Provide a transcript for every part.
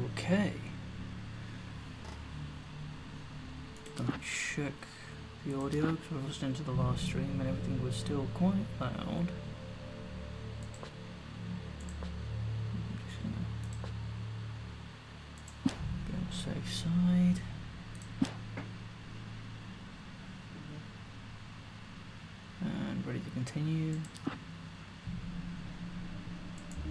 Okay. Gonna check the audio because I was listening to the last stream and everything was still quite loud. Just gonna be on the safe side. And ready to continue.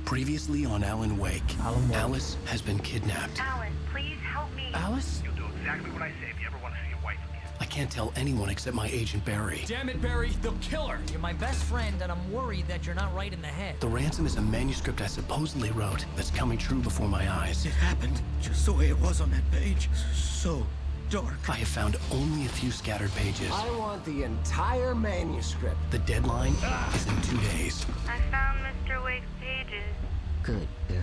Previously on Alan Wake, Alice has been kidnapped. Alan, please help me. Alice? You'll do exactly what I say if you ever want to see your wife again. I can't tell anyone except my agent Barry. Damn it, Barry, they'll kill her. You're my best friend, and I'm worried that you're not right in the head. The ransom is a manuscript I supposedly wrote that's coming true before my eyes. It happened just the way it was on that page. So dark. I have found only a few scattered pages. I want the entire manuscript. The deadline is in 2 days. I found Mr. Wake's pages. Good girl.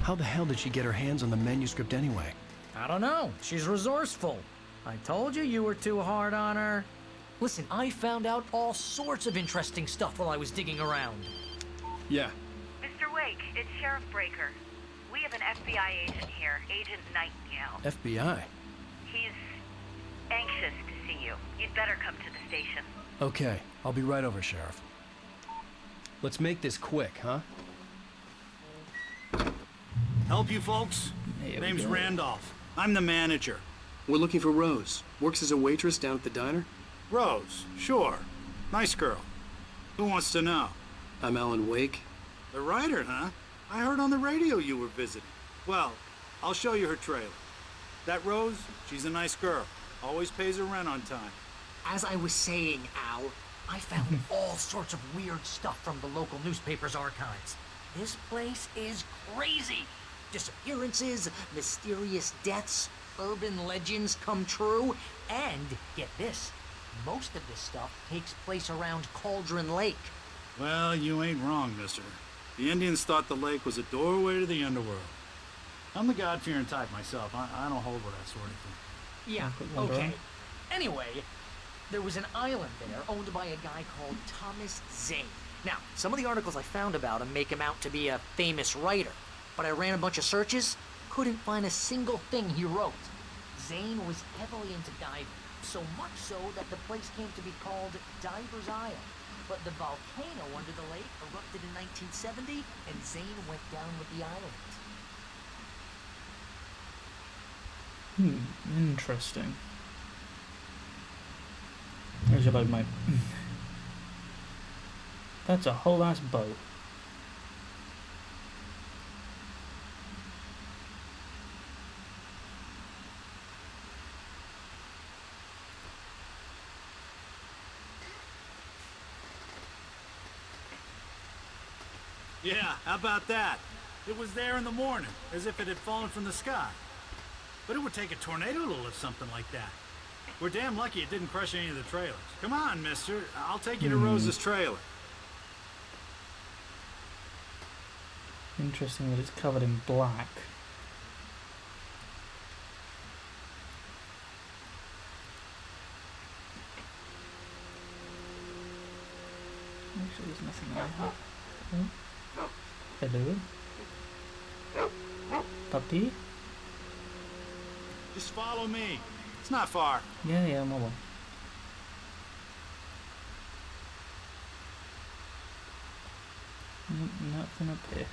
How the hell did she get her hands on the manuscript anyway? I don't know. She's resourceful. I told you were too hard on her. Listen, I found out all sorts of interesting stuff while I was digging around. Yeah. Mr. Wake, it's Sheriff Breaker. We have an FBI agent here, Agent Nightingale. FBI? He's anxious to see you. You'd better come to the station. Okay, I'll be right over, Sheriff. Let's make this quick, huh? Help you folks? Here we Name's go. Randolph. I'm the manager. We're looking for Rose. Works as a waitress down at the diner. Rose, sure. Nice girl. Who wants to know? I'm Alan Wake. The writer, huh? I heard on the radio you were visiting. Well, I'll show you her trailer. That Rose, she's a nice girl. Always pays her rent on time. As I was saying, Al, I found all sorts of weird stuff from the local newspaper's archives. This place is crazy. Disappearances, mysterious deaths, urban legends come true, and, get this, most of this stuff takes place around Cauldron Lake. Well, you ain't wrong, mister. The Indians thought the lake was a doorway to the underworld. I'm the God-fearing type myself. I don't hold with that sort of thing. Yeah, okay. Anyway, there was an island there owned by a guy called Thomas Zane. Now, some of the articles I found about him make him out to be a famous writer, but I ran a bunch of searches, couldn't find a single thing he wrote. Zane was heavily into diving, so much so that the place came to be called Diver's Isle. But the volcano under the lake erupted in 1970, and Zane went down with the island. Interesting. There's your boat, mate. That's a whole ass boat. Yeah, how about that? It was there in the morning, as if it had fallen from the sky. But it would take a tornado to lift something like that. We're damn lucky it didn't crush any of the trailers. Come on, mister. I'll take you to Rose's trailer. Interesting that it's covered in black. Actually, there's nothing there. Oh. Hello? Puppy? Just follow me. It's not far. Yeah, I'm on. Nothing up here.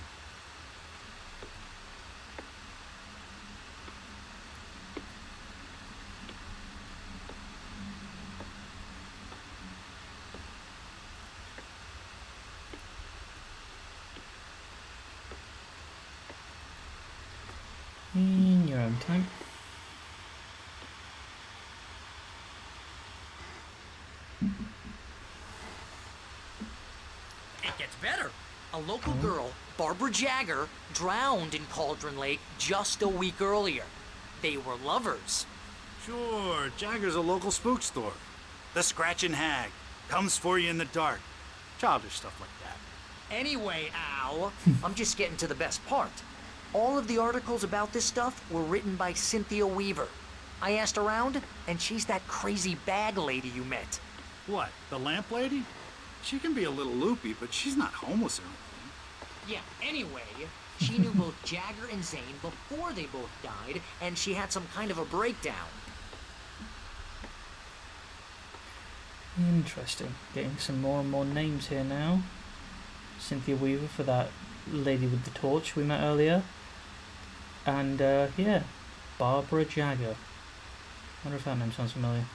In your own time. It gets better. A local girl, Barbara Jagger, drowned in Cauldron Lake just a week earlier. They were lovers. Sure, Jagger's a local spook store. The Scratchin' Hag. Comes for you in the dark. Childish stuff like that. Anyway, Al, I'm just getting to the best part. All of the articles about this stuff were written by Cynthia Weaver. I asked around, and she's that crazy bag lady you met. What, the lamp lady? She can be a little loopy, but she's not homeless or anything. Yeah, anyway, she knew both Jagger and Zane before they both died, and she had some kind of a breakdown. Interesting. Getting some more and more names here now. Cynthia Weaver for that lady with the torch we met earlier. And, yeah, Barbara Jagger. I wonder if that name sounds familiar.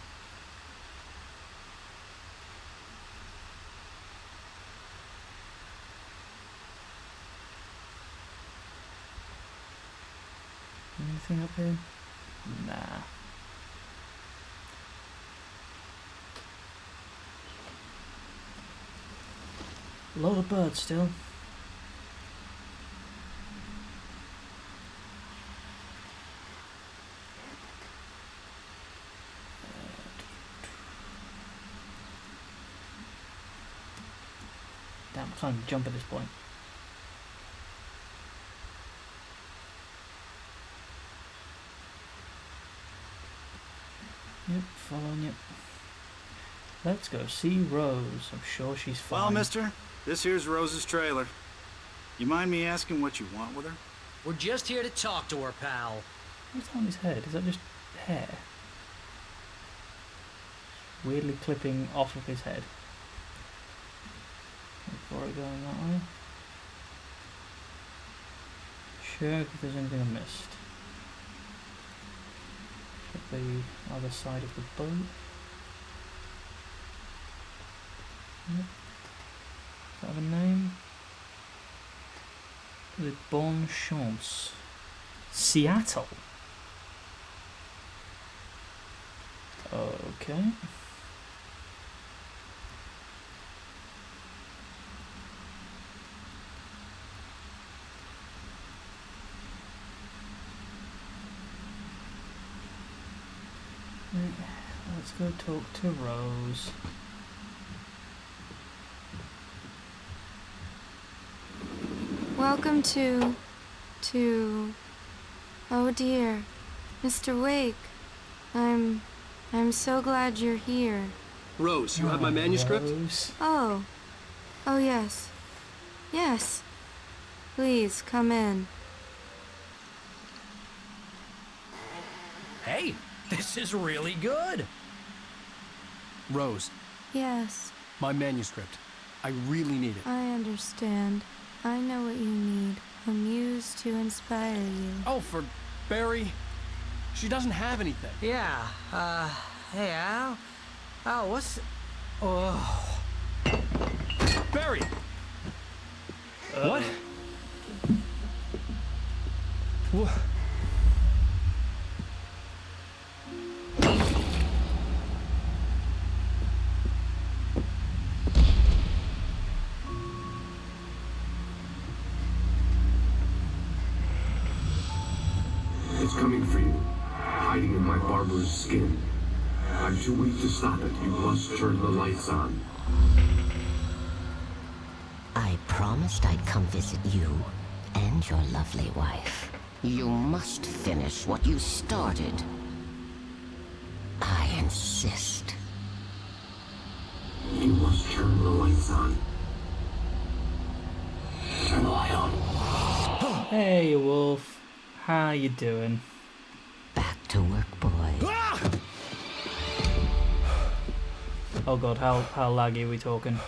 Anything up here? Nah. Load of birds still. Damn, I can't jump at this point. Yep, following you. Let's go see Rose. I'm sure she's fine. Well, mister, this here's Rose's trailer. You mind me asking what you want with her? We're just here to talk to her, pal. What's on his head? Is that just hair? Weirdly clipping off of his head. Before it going that way. Check if there's anything I missed. Check the other side of the boat. Yep. Does that have a name? Le Bon Chance. Seattle. Okay. Let's go talk to Rose. Welcome to... Oh dear, Mr. Wake. I'm so glad you're here. Rose, you have my manuscript? Rose. Oh. Oh yes. Yes. Please, come in. Hey, this is really good. Rose, Yes, My manuscript. I really need it. I understand. I know what you need. A muse to inspire you. Oh, for Barry. She doesn't have anything. Yeah, hey, Al? Oh, what's... Oh... Barry! What? What? skin. I'm too weak to stop it. You must turn the lights on. I promised I'd come visit you and your lovely wife. You must finish what you started. I insist. You must turn the lights on. Turn the light on. Hey, Wolf. How you doing? Back to work, boy. Oh god, how laggy are we talking?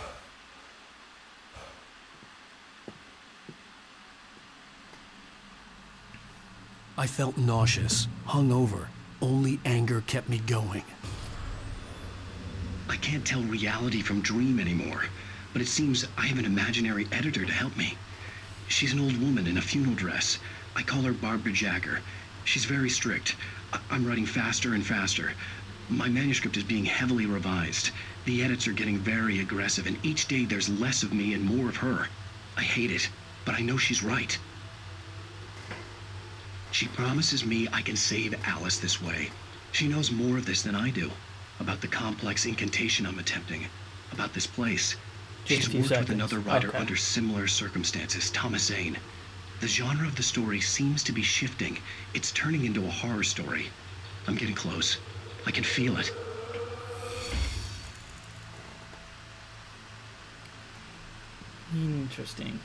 I felt nauseous, hungover. Only anger kept me going. I can't tell reality from dream anymore, but it seems I have an imaginary editor to help me. She's an old woman in a funeral dress. I call her Barbara Jagger. She's very strict. I'm writing faster and faster. My manuscript is being heavily revised. The edits are getting very aggressive, and each day there's less of me and more of her. I hate it, but I know she's right. She promises me I can save Alice this way. She knows more of this than I do. About the complex incantation I'm attempting. About this place. She's worked with another writer under similar circumstances, Thomas Zane. The genre of the story seems to be shifting. It's turning into a horror story. I'm getting close. I can feel it. Interesting.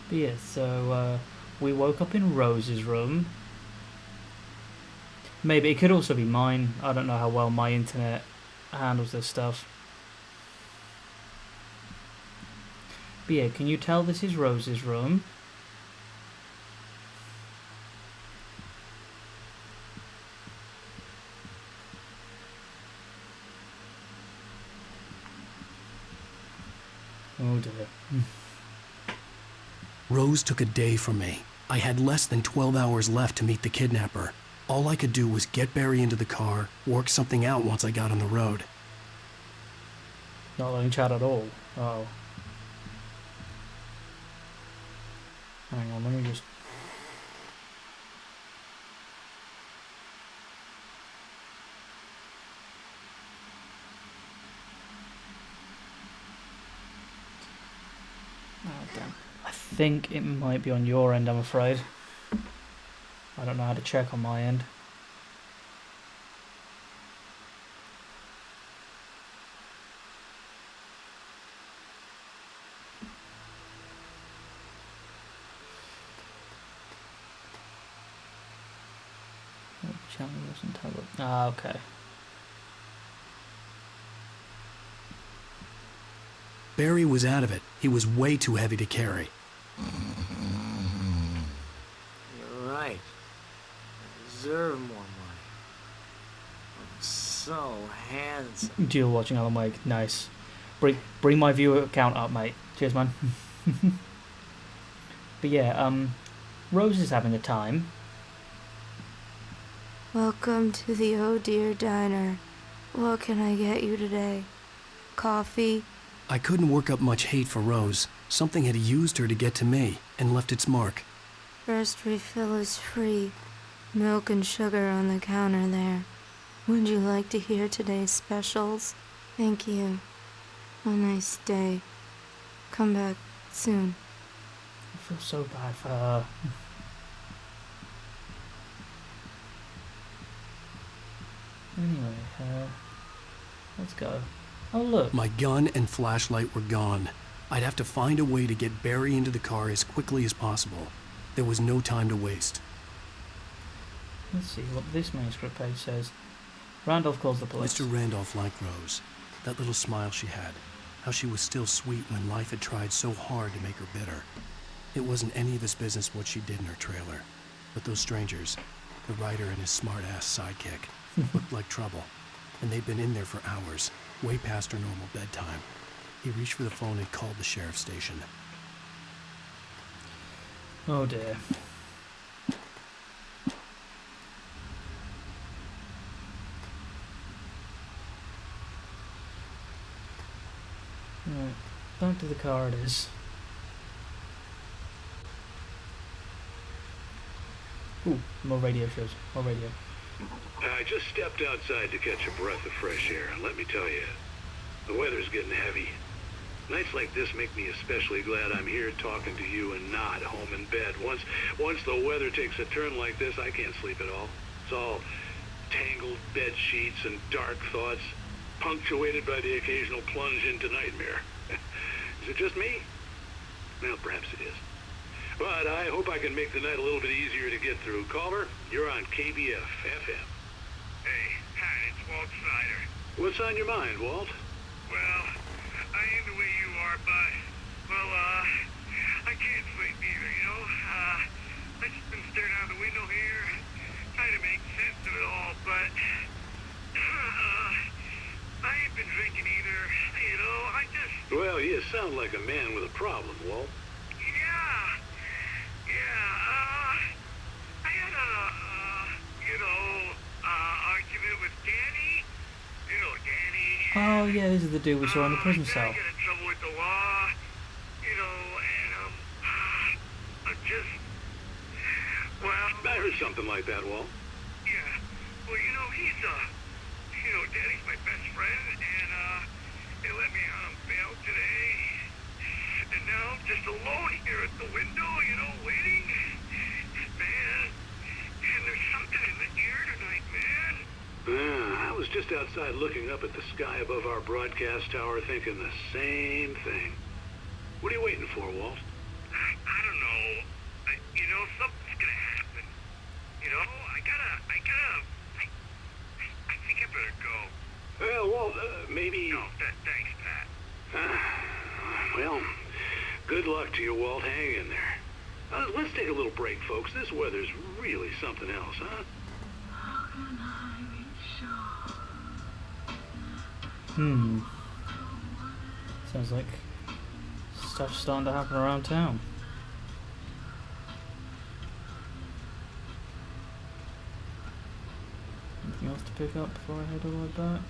But yeah, so we woke up in Rose's room. Maybe it could also be mine. I don't know how well my internet handles this stuff. But yeah, can you tell this is Rose's room? Oh dear. Rose took a day from me. I had less than 12 hours left to meet the kidnapper. All I could do was get Barry into the car, work something out once I got on the road. Not letting chat at all. Oh. Hang on, let me just... Oh, damn. I think it might be on your end, I'm afraid. I don't know how to check on my end. Oh, channel wasn't toggled. Ah, okay. Barry was out of it. He was way too heavy to carry. You're right. I deserve more money. I'm so handsome. Deal watching Alan Wake. Nice. Bring my viewer count up, mate. Cheers, man. But yeah, Rose is having a time. Welcome to the Oh Dear Diner. What can I get you today? Coffee? I couldn't work up much hate for Rose. Something had used her to get to me and left its mark. First refill is free. Milk and sugar on the counter there. Would you like to hear today's specials? Thank you. A nice day. Come back soon. I feel so bad for her. Anyway, let's go. Oh, look. My gun and flashlight were gone. I'd have to find a way to get Barry into the car as quickly as possible. There was no time to waste. Let's see what this manuscript page says. Randolph calls the police. Mr. Randolph liked Rose. That little smile she had. How she was still sweet when life had tried so hard to make her bitter. It wasn't any of his business what she did in her trailer. But those strangers, the writer and his smart-ass sidekick, looked like trouble. And they'd been in there for hours, way past her normal bedtime. He reached for the phone and called the sheriff's station. Oh dear. Right, back to the car it is. Ooh, more radio shows. More radio. I just stepped outside to catch a breath of fresh air, and let me tell you, the weather's getting heavy. Nights like this make me especially glad I'm here talking to you and not home in bed. Once the weather takes a turn like this, I can't sleep at all. It's all tangled bed sheets and dark thoughts, punctuated by the occasional plunge into nightmare. Is it just me? Well, perhaps it is. But I hope I can make the night a little bit easier to get through. Caller, you're on KBF FM. Hey, Pat, it's Walt Snyder. What's on your mind, Walt? Well, I ain't the way you are, but, well, I can't sleep either, you know? I just been staring out the window here, trying to make sense of it all, but, I ain't been drinking either, you know? I just... Well, you sound like a man with a problem, Walt. I had argument with Danny. You know, Danny. Oh yeah, this is the dude we saw in the prison cell. I got in trouble with the law, you know, and I'm just, well. I heard something like that, Walt. Yeah, well, you know, Danny's my best friend, and he let me on bail today, and now I'm just alone here at the window, you know, waiting. Man, and there's something in the air tonight, man. I was just outside looking up at the sky above our broadcast tower thinking the same thing. What are you waiting for, Walt? I don't know. You know, something's gonna happen. You know, I think I better go. Well, Walt, maybe... No, thanks, Pat. Well, good luck to you, Walt. Hang in there. Let's take a little break, folks. This weather's really something else, huh? Sounds like stuff's starting to happen around town. Anything else to pick up before I head all the way back?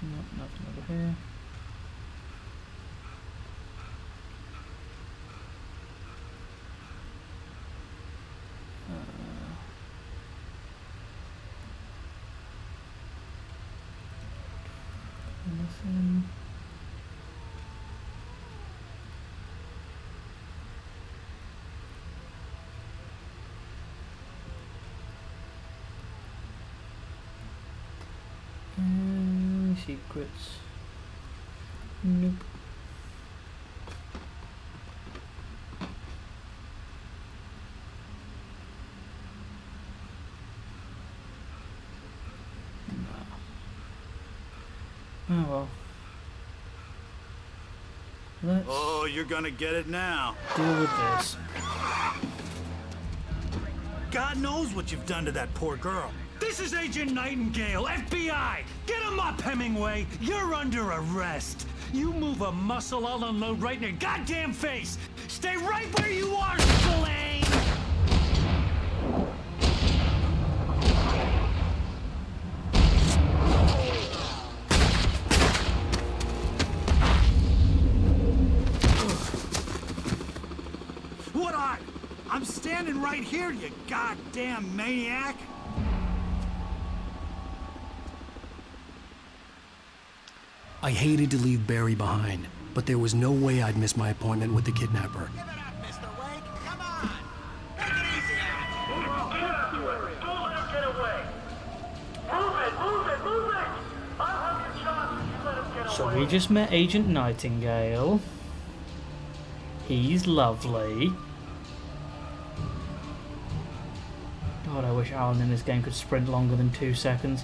Nope, nothing over here. Nothing. Secrets. Nope. Oh well. Let's you're gonna get it now. deal with this. God knows what you've done to that poor girl. This is Agent Nightingale, FBI! Get him up, Hemingway! You're under arrest! You move a muscle, I'll unload right in your goddamn face! Stay right where you are, Spillane! What I'm standing right here, you goddamn maniac! I hated to leave Barry behind, but there was no way I'd miss my appointment with the kidnapper. Give it up, Mr. Wake. Come on. Take it easy on him. Don't let him get away. Move it. I'll have your shot if you let him get away. So we just met Agent Nightingale. He's lovely. God, I wish Alan in this game could sprint longer than 2 seconds.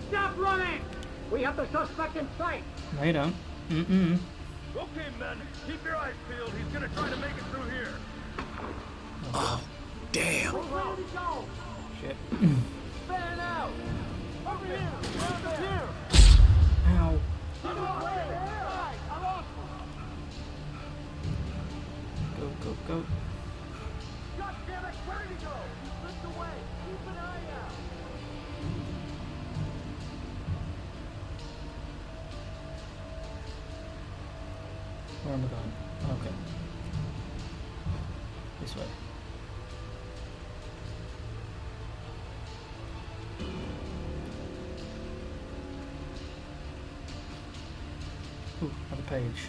Stop running! We have the suspect in sight. No, you don't. Okay, men. Keep your eyes peeled. He's gonna try to make it through here. Oh, damn. We're ready to go. Shit. Fan out. Ow. Go, go, go. God damn it, where did he go? He slipped away. Keep an eye out. Where am I going? Okay. This way. Ooh, another page.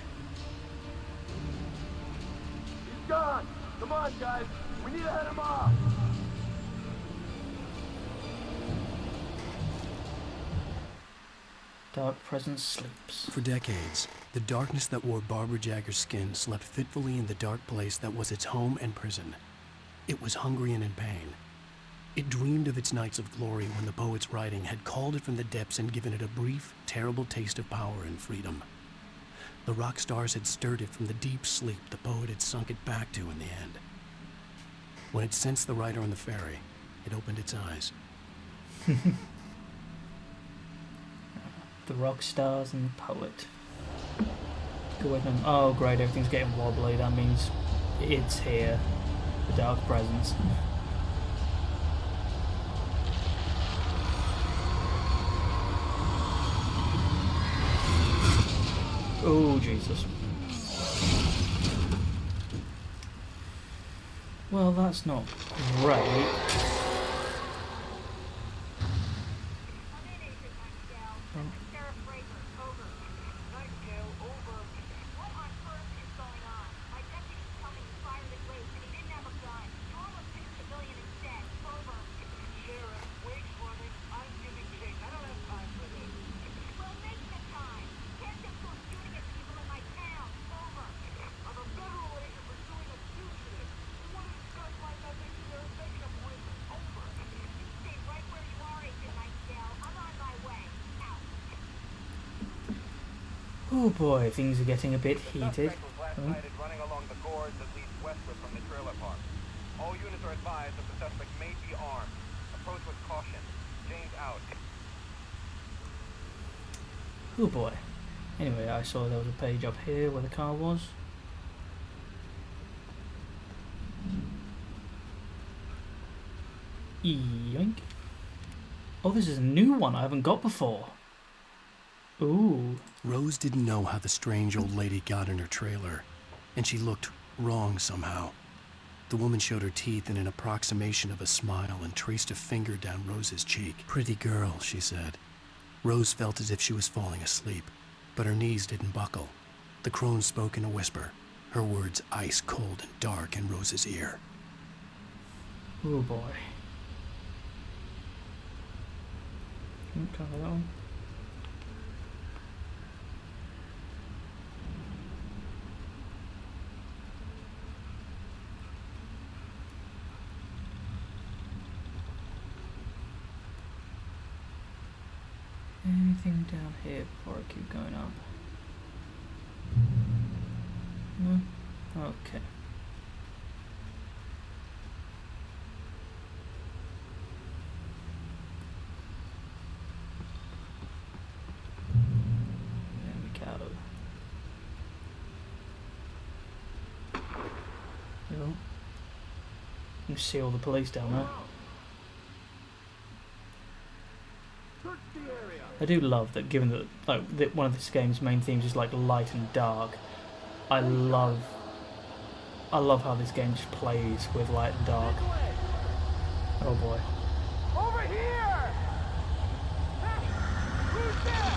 He's gone. Come on, guys. We need to head him off. Dark presence sleeps. For decades, the darkness that wore Barbara Jagger's skin slept fitfully in the dark place that was its home and prison. It was hungry and in pain. It dreamed of its nights of glory when the poet's writing had called it from the depths and given it a brief, terrible taste of power and freedom. The rock stars had stirred it from the deep sleep the poet had sunk it back to in the end. When it sensed the writer on the ferry, it opened its eyes. The rock stars and the poet. Go with them. Oh great, everything's getting wobbly. That means it's here. The dark presence. Oh Jesus. Well, that's not great. Oh boy, things are getting a bit heated. Running along the gorge that leads westward from the trailer park. All units are advised that the suspect may be armed. Approach with caution. James out. Oh boy. Anyway, I saw there was a page up here where the car was. Yoink. Oh, this is a new one I haven't got before. Ooh. Rose didn't know how the strange old lady got in her trailer, and she looked wrong somehow. The woman showed her teeth in an approximation of a smile and traced a finger down Rose's cheek. "Pretty girl," she said. Rose felt as if she was falling asleep, but her knees didn't buckle. The crone spoke in a whisper, her words ice cold and dark in Rose's ear. Oh boy. Cover that one. Anything down here before I keep going up? No? Okay. There we go. You can see all the police down there. I do love that, given that one of this game's main themes is like light and dark. I love how this game just plays with light and dark. Oh boy. Over here! Hey, who's there?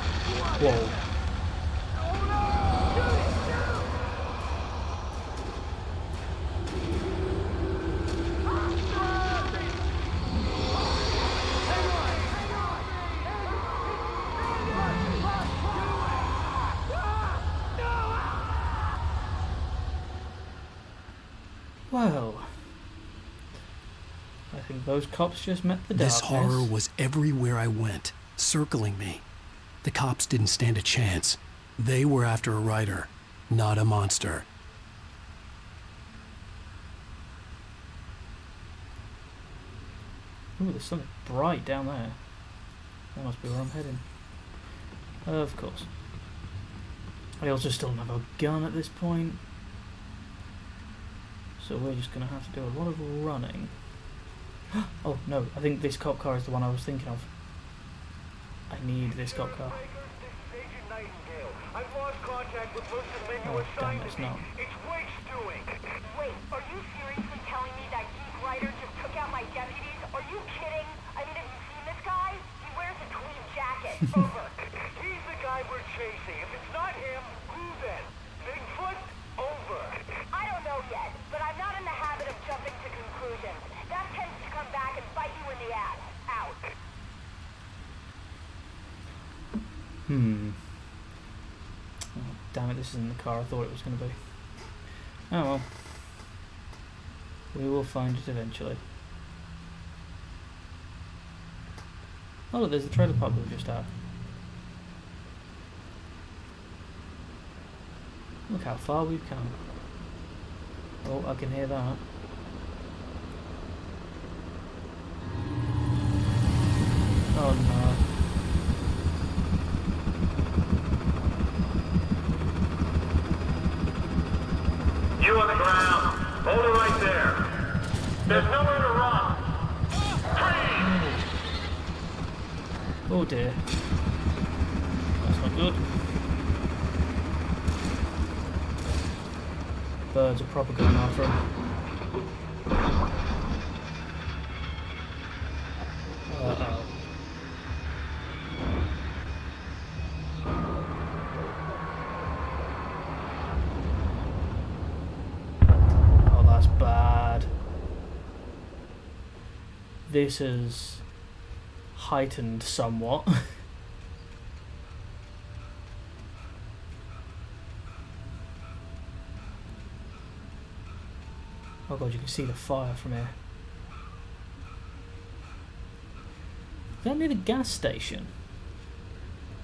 Whoa. Oh no! Shoot it, Well, I think those cops just met the darkness. This horror was everywhere I went, circling me. The cops didn't stand a chance. They were after a writer, not a monster. Ooh, there's something bright down there. That must be where I'm heading. Of course. I also still don't have a gun at this point. So we're just going to have to do a lot of running. Oh no, I think this cop car is the one I was thinking of. I need this cop car. I've lost contact with most of the men you Oh, assigned damn, it's to me. not. It's Wake's doing. Wait, are you seriously telling me that geek writer just took out my deputies? Are you kidding? I mean, have you seen this guy? He wears a tweed jacket. Over. He's the guy we're chasing. If it's not him, who then? Bigfoot? Over. I don't know yet, but I'm not in the habit of jumping to conclusions. That tends to come back and bite you in the ass. Out. Oh, damn it, this isn't the car I thought it was going to be. Oh well. We will find it eventually. Oh look, there's the trailer park we were just at. Look how far we've come. Oh, I can hear that. Oh no. You on the ground. Hold it right there. There's nowhere to run. Oh dear. That's not good. Birds are proper going after him. Uh-oh. Oh, that's bad. This is heightened somewhat. Oh god, you can see the fire from here. Is that near the gas station?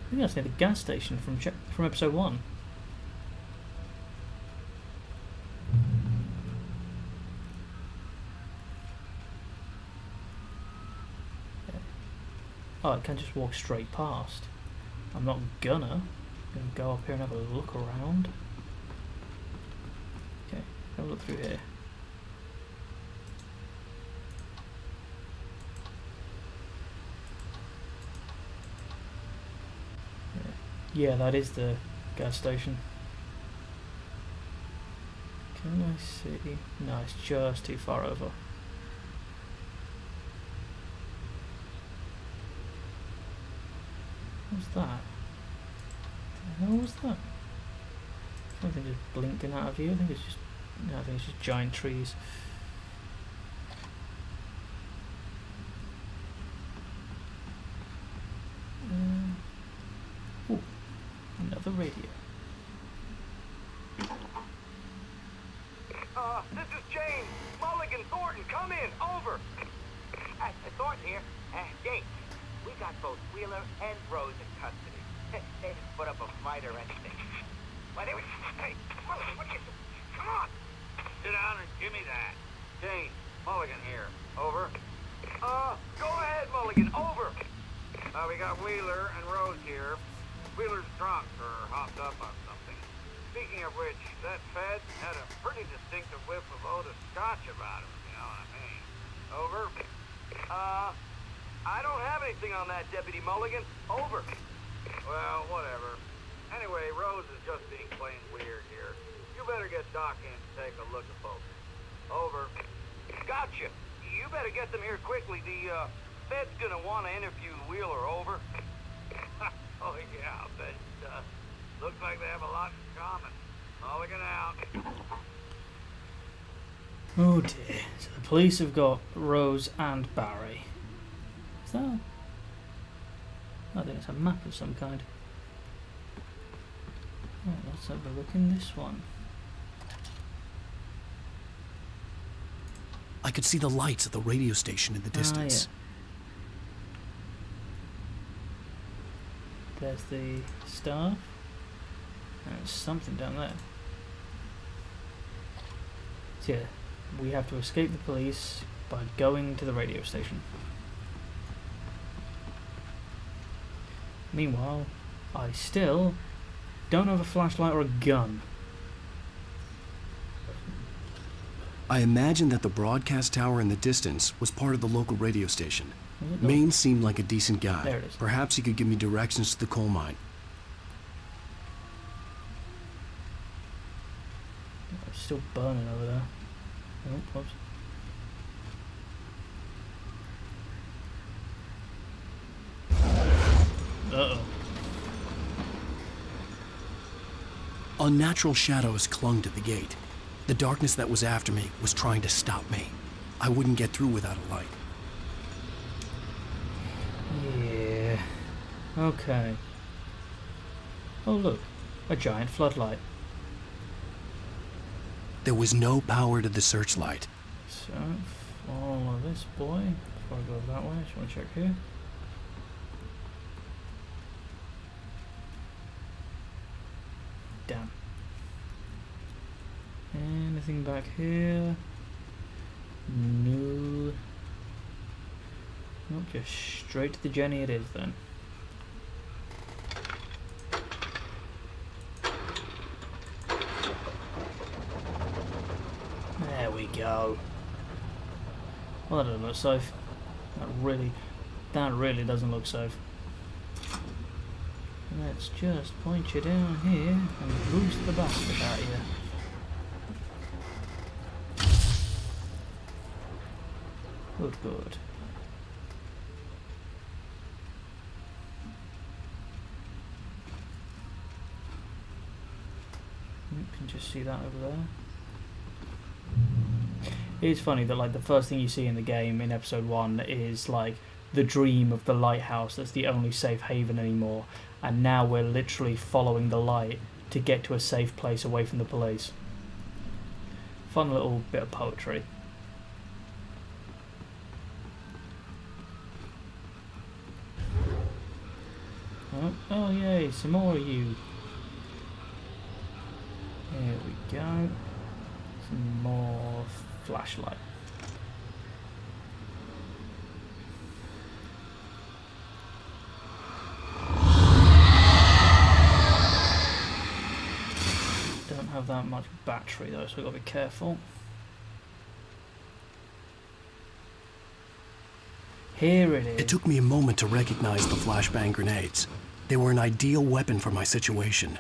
I think that's near the gas station from episode 1. Oh, I can just walk straight past. I'm not gonna. I'm gonna go up here and have a look around. Okay, have a look through here. Yeah, that is the gas station. Can I see? No, it's just too far over. What's that? The hell was that? Something just blinking out of view. I think it's just no, I think it's just giant trees. Ooh, another radio. This is James. Mulligan Thornton, come in. Over. Thornton here. James, we got both Wheeler and Rose in custody. They didn't put up a fight or anything. Why, they were... Hey, Mulligan, what are you... Come on. Sit down and give me that. James, Mulligan here. Over. Go ahead, Mulligan. Over. We got Wheeler and Rose here. Wheeler's drunk or hopped up on something. Speaking of which, that Fed had a pretty distinctive whiff of Oda Scotch about him, you know what I mean? Over. I don't have anything on that, Deputy Mulligan. Over. Well, whatever. Anyway, Rose is just being plain weird here. You better get Doc in to take a look at both. Over. Gotcha. You better get them here quickly. The, Fed's gonna want to interview Wheeler. Over. Oh, yeah, but, looks like they have a lot in common. Mulligan out. Oh dear. So the police have got Rose and Barry. Is that? I think it's a map of some kind. Right, let's have a look in this one. I could see the lights at the radio station in the distance. Yeah. There's the star. There's something down there. So yeah, we have to escape the police by going to the radio station. Meanwhile, I still don't have a flashlight or a gun. I imagined that the broadcast tower in the distance was part of the local radio station. Maine seemed like a decent guy. There it is. Perhaps he could give me directions to the coal mine. It's still burning over there. Oh, whoops. Uh-oh. Unnatural shadows clung to the gate. The darkness that was after me was trying to stop me. I wouldn't get through without a light. Yeah. Okay. Oh look, a giant floodlight. There was no power to the searchlight. So, follow this boy. Before I go that way, I just want to check here. Damn. Anything back here? No. Nope, just straight to the Jenny it is then. There we go. Well, that doesn't look safe. That really doesn't look safe. Let's just point you down here and boost the bastard out of you. Good, good. You can just see that over there. It's funny that like the first thing you see in the game in episode 1 is like the dream of the lighthouse that's the only safe haven anymore, and now we're literally following the light to get to a safe place away from the police. Fun little bit of poetry. Oh yay, some more of you. Here we go. Some more flashlight. Don't have that much battery though, so we've got to be careful. Here it is. It took me a moment to recognize the flashbang grenades. They were an ideal weapon for my situation.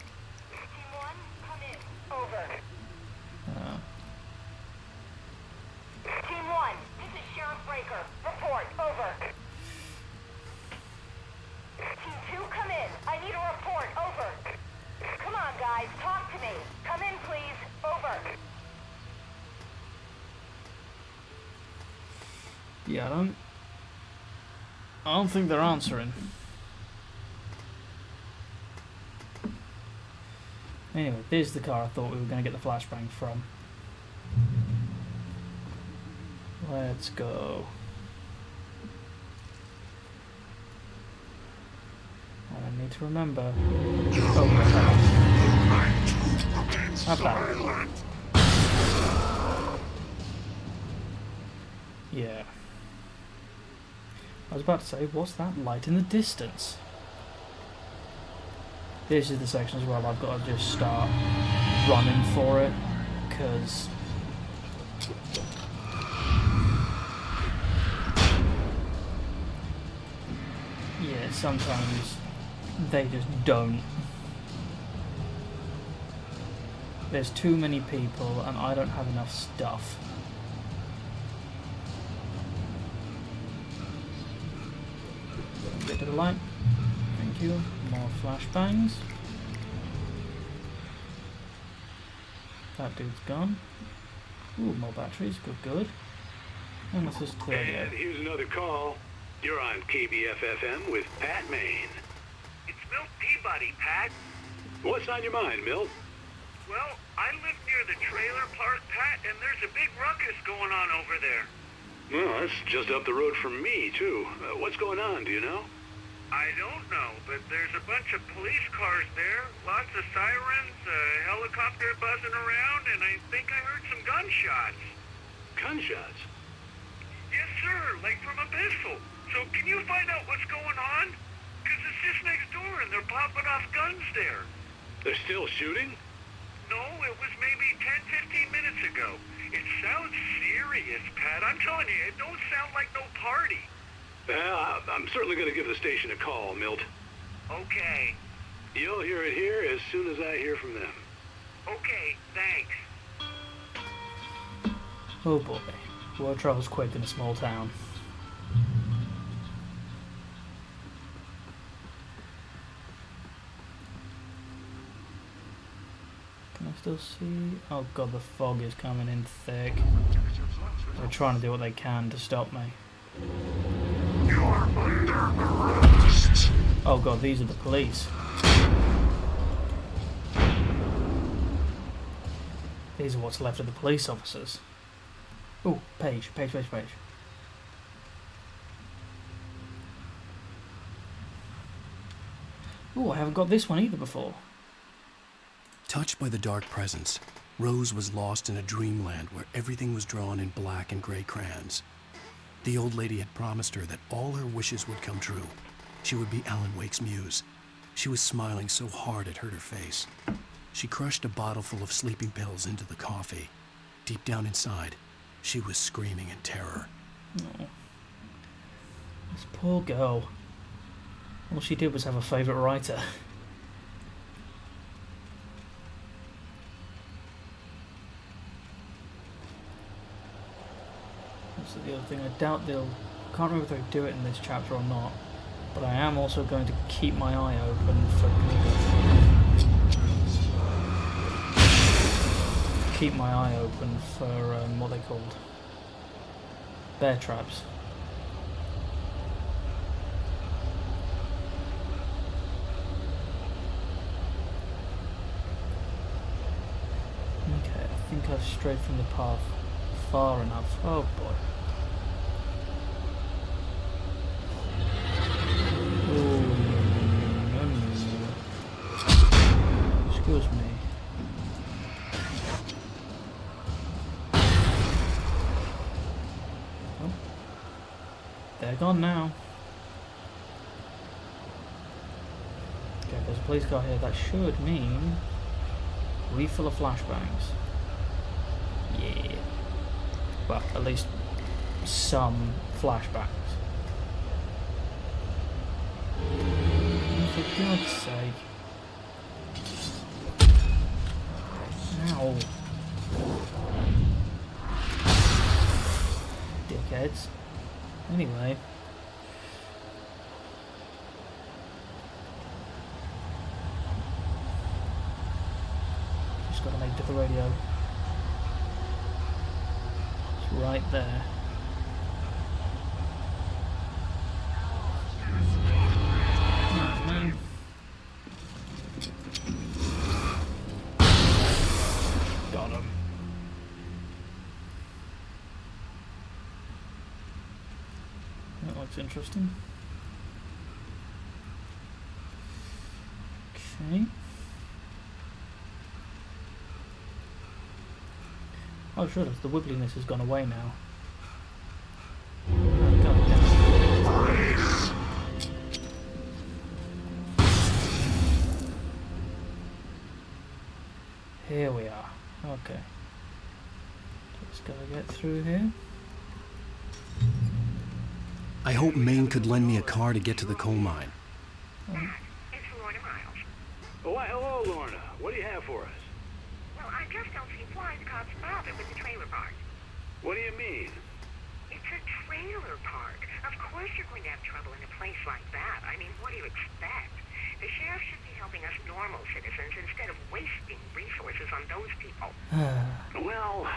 Team 1, this is Sheriff Breaker. Report, over. Team 2, come in. I need a report, over. Come on, guys, talk to me. Come in, please, over. Yeah, I don't think they're answering. Anyway, there's the car I thought we were going to get the flashbang from. Let's go. And I need to remember. Oh, have that. Yeah. I was about to say, what's that light in the distance? This is the section as well I've got to just start running for it, because yeah, sometimes they just don't. There's too many people and I don't have enough stuff. Bit of the light. Thank you. More flashbangs. That dude's gone. Ooh, more batteries. Good, good. And let's just clear And here's another call. You're on KBFFM with Pat Maine. It's Milt Peabody, Pat. What's on your mind, Milt? Well, I live near the trailer park, Pat, and there's a big ruckus going on over there. Well, that's just up the road from me, too. What's going on, do you know? I don't know, but there's a bunch of police cars there, lots of sirens, a helicopter buzzing around, and I think I heard some gunshots. Gunshots? Yes, sir, like from a pistol. So can you find out what's going on? Because as just next door and they're popping off guns there. They're still shooting? No, it was maybe 10, 15 minutes ago. It sounds serious, Pat. I'm telling you, it don't sound like no party. Well, I'm certainly going to give the station a call, Milt. Okay. You'll hear it here as soon as I hear from them. Okay, thanks. Oh boy, word travels quick in a small town. Can I still see? Oh god, the fog is coming in thick. They're trying to do what they can to stop me. Oh god, these are the police. These are what's left of the police officers. Oh, page. Oh, I haven't got this one either before. Touched by the dark presence, Rose was lost in a dreamland where everything was drawn in black and gray crayons. The old lady had promised her that all her wishes would come true. She would be Alan Wake's muse. She was smiling so hard it hurt her face. She crushed a bottle full of sleeping pills into the coffee. Deep down inside, she was screaming in terror. Oh. This poor girl. All she did was have a favourite writer. That's the other thing. I doubt they'll... Can't remember if they'll do it in this chapter or not. But I am also going to keep my eye open for... Keep my eye open for, what are they called? Bear traps. Okay, I think I've strayed from the path far enough. Oh boy. Ooh, no. Excuse me. Oh. They're gone now. Okay, there's a police car here. That should mean refill of flashbangs. Yeah. Well, at least some flashbacks. For God's sake. Ow. Dickheads. Anyway. Just gotta make it to the radio. It's right there. Oh, man. Got him. That looks interesting. Okay. Oh, sure, the wibbliness has gone away now. Oh, God damn. Here we are. Okay. Just gotta get through here. I hope Maine could lend me a car to get to the coal mine. It's Lorna Miles. Oh, why, hello, Lorna. What do you have for us? Well, I just don't see why the cops bother with the trailer park. What do you mean? It's a trailer park. Of course you're going to have trouble in a place like that. I mean, what do you expect? The sheriff should be helping us normal citizens instead of wasting resources on those people. Well...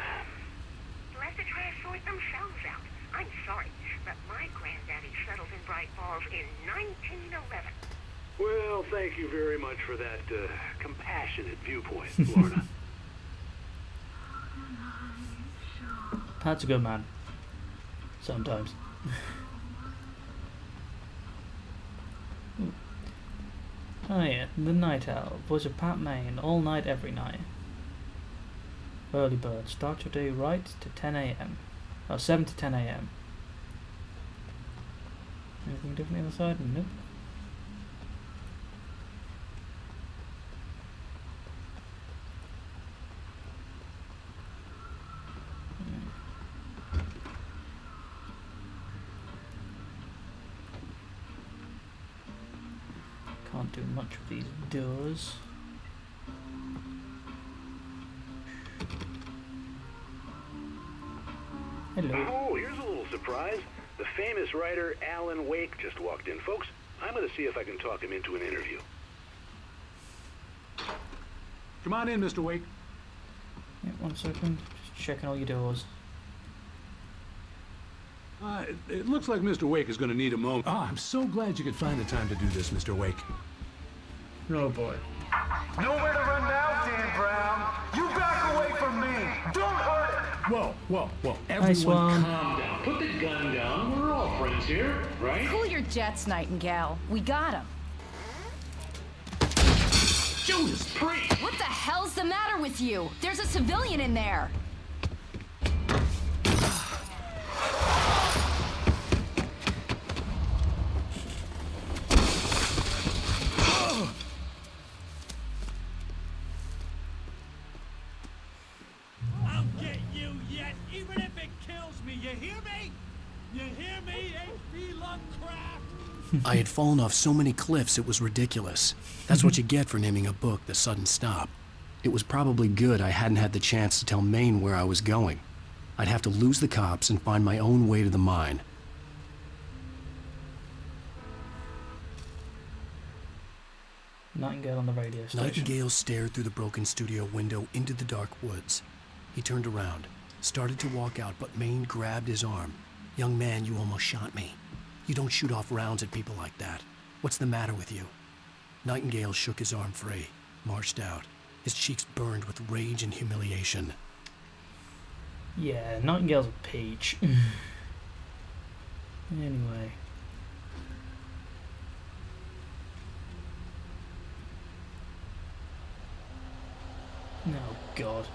Let the trash sort themselves out. I'm sorry, but my granddaddy settled in Bright Falls in 1911. Well, thank you very much for that compassionate viewpoint, Lorna. Pat's a good man. Sometimes. Oh yeah, The Night Owl, voice of Pat Maine, all night, every night. Early bird, start your day right to 10 AM. Oh, 7 to 10 AM. Anything different on the other side? Nope. do much with these doors. Hello. Oh, here's a little surprise. The famous writer Alan Wake just walked in. Folks, I'm going to see if I can talk him into an interview. Come on in, Mr. Wake. Yeah, 1 second. Just checking all your doors. It looks like Mr. Wake is going to need a moment. I'm so glad you could find the time to do this, Mr. Wake. Oh boy. Nowhere to run now, Dan Brown. You back away from me. Don't hurt it. Whoa, whoa, whoa. Nice one. Calm down. Put the gun down. We're all friends here, right? Cool your jets, Nightingale. We got him. Judas Priest! What the hell's the matter with you? There's a civilian in there. I'll get you yet, even if it kills me. You hear me? You hear me, H.P. Lovecraft? I had fallen off so many cliffs it was ridiculous. That's what you get for naming a book The Sudden Stop. It was probably good I hadn't had the chance to tell Maine where I was going. I'd have to lose the cops and find my own way to the mine. Nightingale on the radio station. Nightingale stared through the broken studio window into the dark woods. He turned around, started to walk out, but Maine grabbed his arm. "Young man, you almost shot me. You don't shoot off rounds at people like that. What's the matter with you?" Nightingale shook his arm free, marched out. His cheeks burned with rage and humiliation. Yeah, Nightingale's a peach. Anyway. Oh God.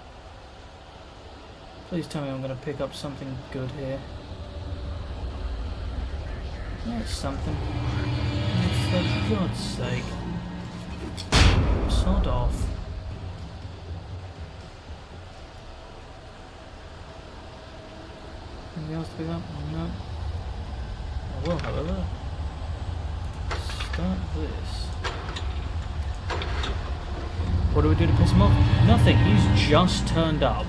Please tell me I'm going to pick up something good here. There's something. For God's sake. Sod off. Anything else to pick up? No. I will, however. Start this. What do we do to piss him off? Nothing. He's just turned up.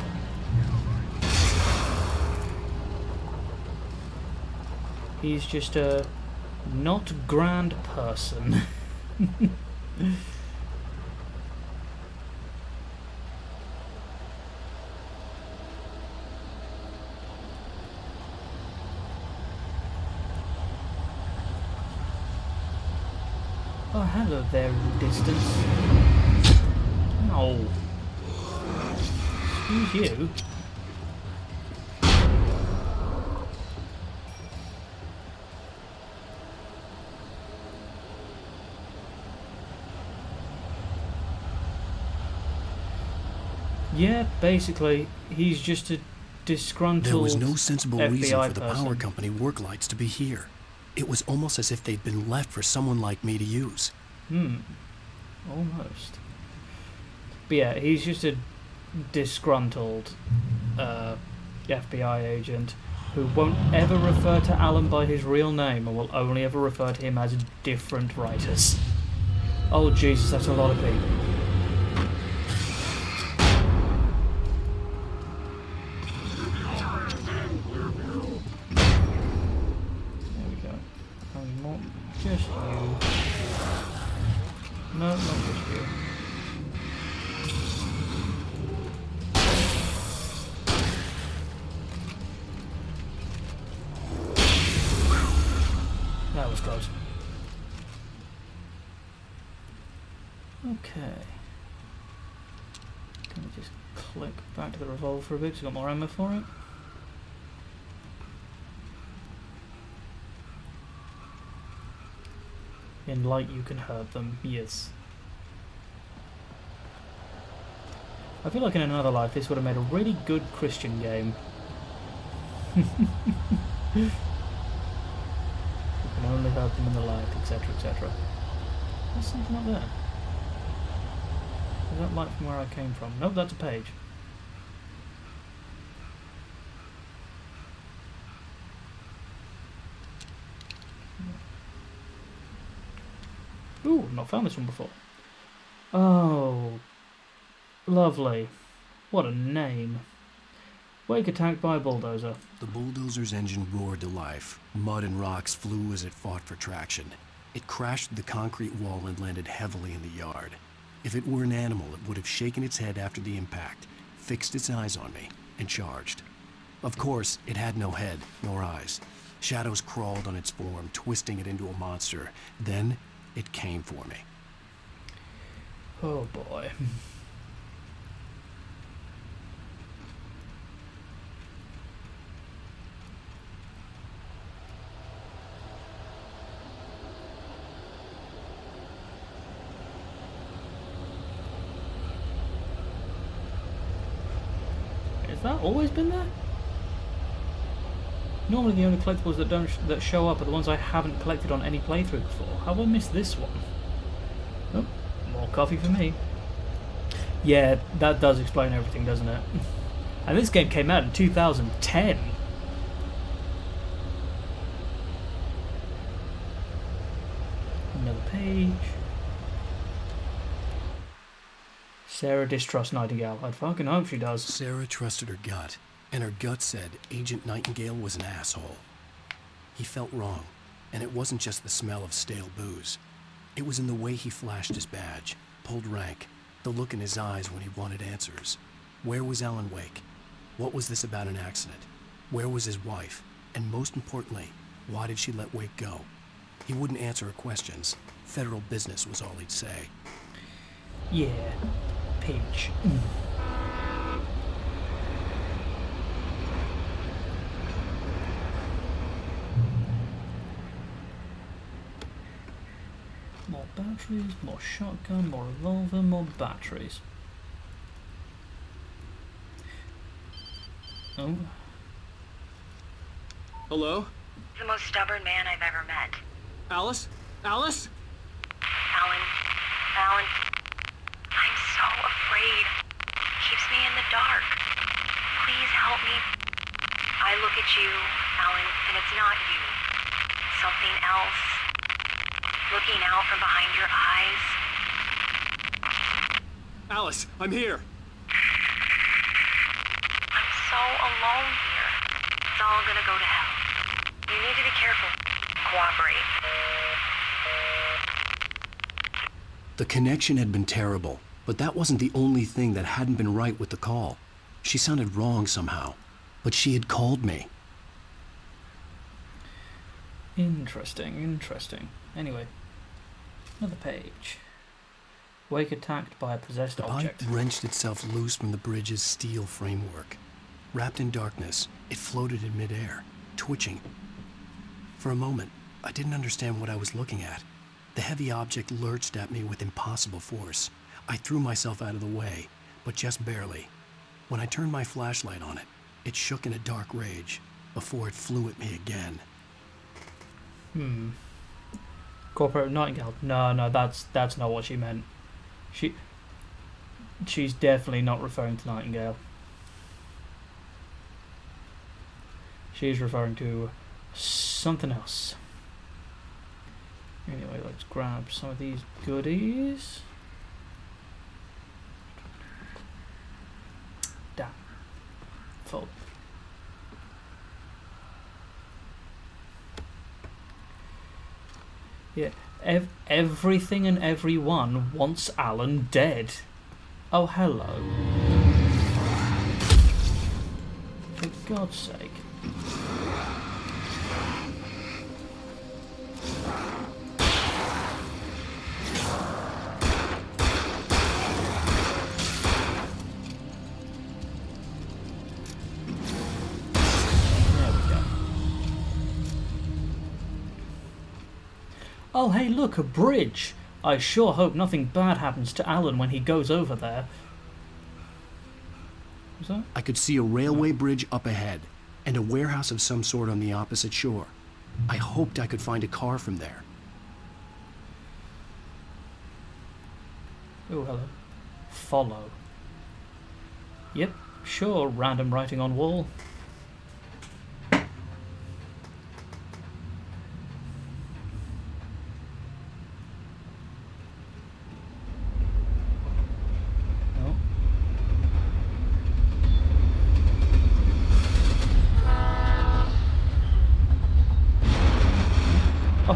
He's just a not grand person. Oh, hello there in the distance. No. Who's you? Yeah, basically, he's just a disgruntled There was no sensible FBI reason for the person. power company work lights to be here. It was almost as if they'd been left for someone like me to use. Almost. But yeah, he's just a disgruntled FBI agent who won't ever refer to Alan by his real name and will only ever refer to him as different writers. Oh Jesus, that's a lot of people. Just you. No, not just you. That was close. Okay. Can we just click back to the revolver for a bit? 'Cause we've got more ammo for it. In light you can hurt them, yes. I feel like in another life this would have made a really good Christian game. You can only hurt them in the light, etc, etc. There's something up there. Is that light from where I came from? Nope, that's a page. Ooh, I've not found this one before. Oh, lovely. What a name. Wake attacked by a bulldozer. The bulldozer's engine roared to life. Mud and rocks flew as it fought for traction. It crashed through the concrete wall and landed heavily in the yard. If it were an animal, it would have shaken its head after the impact, fixed its eyes on me, and charged. Of course, it had no head, nor eyes. Shadows crawled on its form, twisting it into a monster. Then, it came for me. Oh boy. Has that always been there? Normally the only collectibles that show up are the ones I haven't collected on any playthrough before. How have I missed this one? Oh, more coffee for me. Yeah, that does explain everything, doesn't it? And this game came out in 2010. Another page. Sarah distrusts Nightingale. I'd fucking hope she does. Sarah trusted her gut, and her gut said Agent Nightingale was an asshole. He felt wrong, and it wasn't just the smell of stale booze. It was in the way he flashed his badge, pulled rank, the look in his eyes when he wanted answers. Where was Alan Wake? What was this about an accident? Where was his wife? And most importantly, why did she let Wake go? He wouldn't answer her questions. Federal business was all he'd say. Yeah, Peach. More batteries, more shotgun, more revolver, more batteries. Oh. Hello? The most stubborn man I've ever met. Alice? Alice? Alan. I'm so afraid. Keeps me in the dark. Please help me. I look at you, Alan, and it's not you. Something else. Looking out from behind your eyes. Alice, I'm here. I'm so alone here. It's all gonna go to hell. You need to be careful. Cooperate. The connection had been terrible, but that wasn't the only thing that hadn't been right with the call. She sounded wrong somehow, but she had called me. Interesting. Anyway, another page. Wake attacked by a possessed object. The pipe wrenched itself loose from the bridge's steel framework. Wrapped in darkness, it floated in midair, twitching. For a moment, I didn't understand what I was looking at. The heavy object lurched at me with impossible force. I threw myself out of the way, but just barely. When I turned my flashlight on it, it shook in a dark rage before it flew at me again. Cooperate with Nightingale. No, that's not what she meant. She's definitely not referring to Nightingale. She's referring to something else. Anyway, let's grab some of these goodies. Damn. Full. Yeah, everything and everyone wants Alan dead. Oh, hello. For God's sake. Oh, hey, look, a bridge. I sure hope nothing bad happens to Alan when he goes over there. What's that? I could see a railway bridge up ahead, and a warehouse of some sort on the opposite shore. I hoped I could find a car from there. Oh, hello. Follow. Yep, sure, random writing on wall.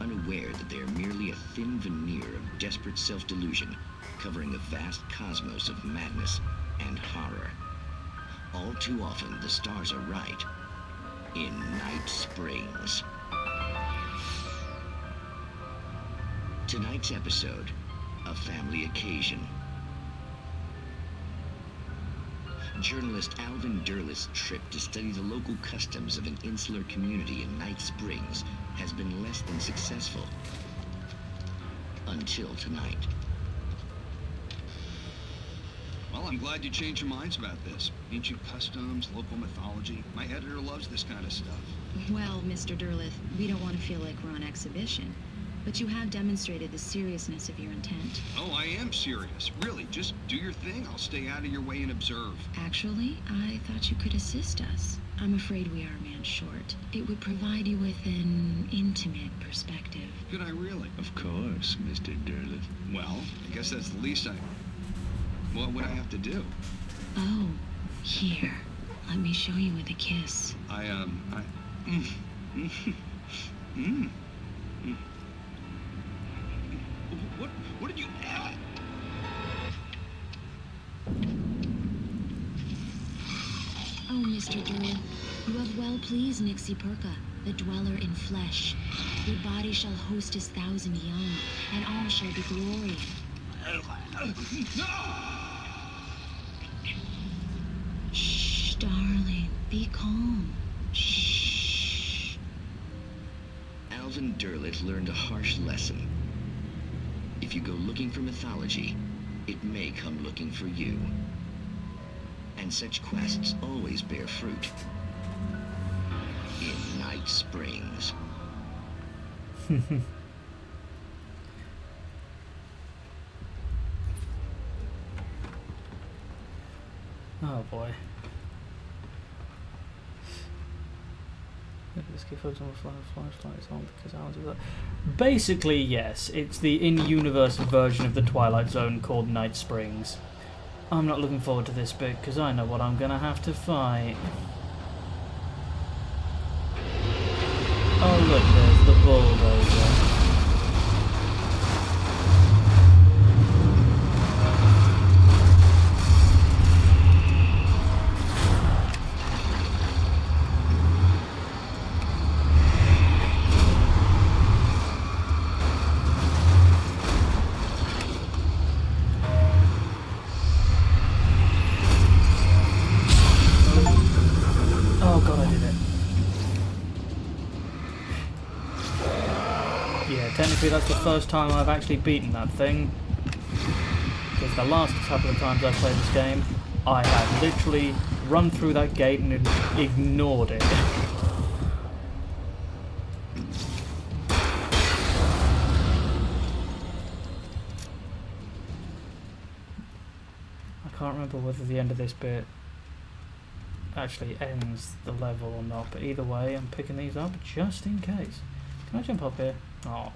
unaware that they are merely a thin veneer of desperate self-delusion covering a vast cosmos of madness and horror. All too often, the stars are right in Night Springs. Tonight's episode, A Family Occasion. Journalist Alvin Derleth's trip to study the local customs of an insular community in Night Springs has been less than successful. Until tonight. Well, I'm glad you changed your minds about this. Ancient customs, local mythology. My editor loves this kind of stuff. Well, Mr. Derleth, we don't want to feel like we're on exhibition. But you have demonstrated the seriousness of your intent. Oh, I am serious. Really, just do your thing. I'll stay out of your way and observe. Actually, I thought you could assist us. I'm afraid we are a man short. It would provide you with an intimate perspective. Could I really? Of course, Mr. Derleth. Well, I guess that's the least I... What would I have to do? Oh, here. Let me show you with a kiss. What did you... Oh, Mr. Derleth, you have well pleased Nixie Perka, the dweller in flesh. Your body shall host his 1,000 young, and all shall be glory. Shh, darling, be calm. Shh. Alvin Derleth learned a harsh lesson. If you go looking for mythology, it may come looking for you. And such quests always bear fruit. In Night Springs. Oh boy. Let's keep focusing on flashlights on because I want to do that. Basically, yes, it's the in-universe version of the Twilight Zone called Night Springs. I'm not looking forward to this bit because I know what I'm gonna have to fight. Oh look, there's the bulldozer. Technically that's the first time I've actually beaten that thing, because the last couple of times I played this game I have literally run through that gate and ignored it. I can't remember whether the end of this bit actually ends the level or not, but either way I'm picking these up just in case. Can I jump up here? Oh.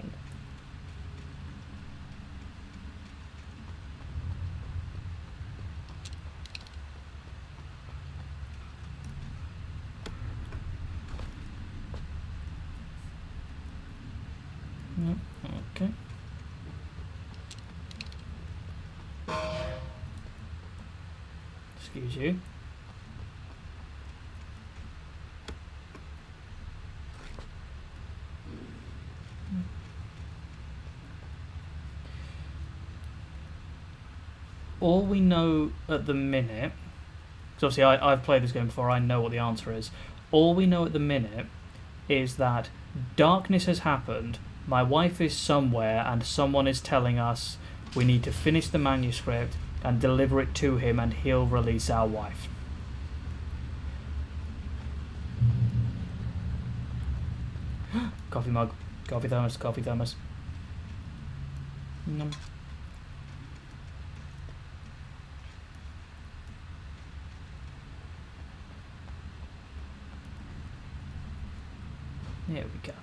No, okay. Excuse you. All we know at the minute, because obviously I've played this game before, I know what the answer is. All we know at the minute is that darkness has happened, my wife is somewhere, and someone is telling us we need to finish the manuscript and deliver it to him and he'll release our wife. Coffee mug, coffee thermos, coffee thermos. No. There we go.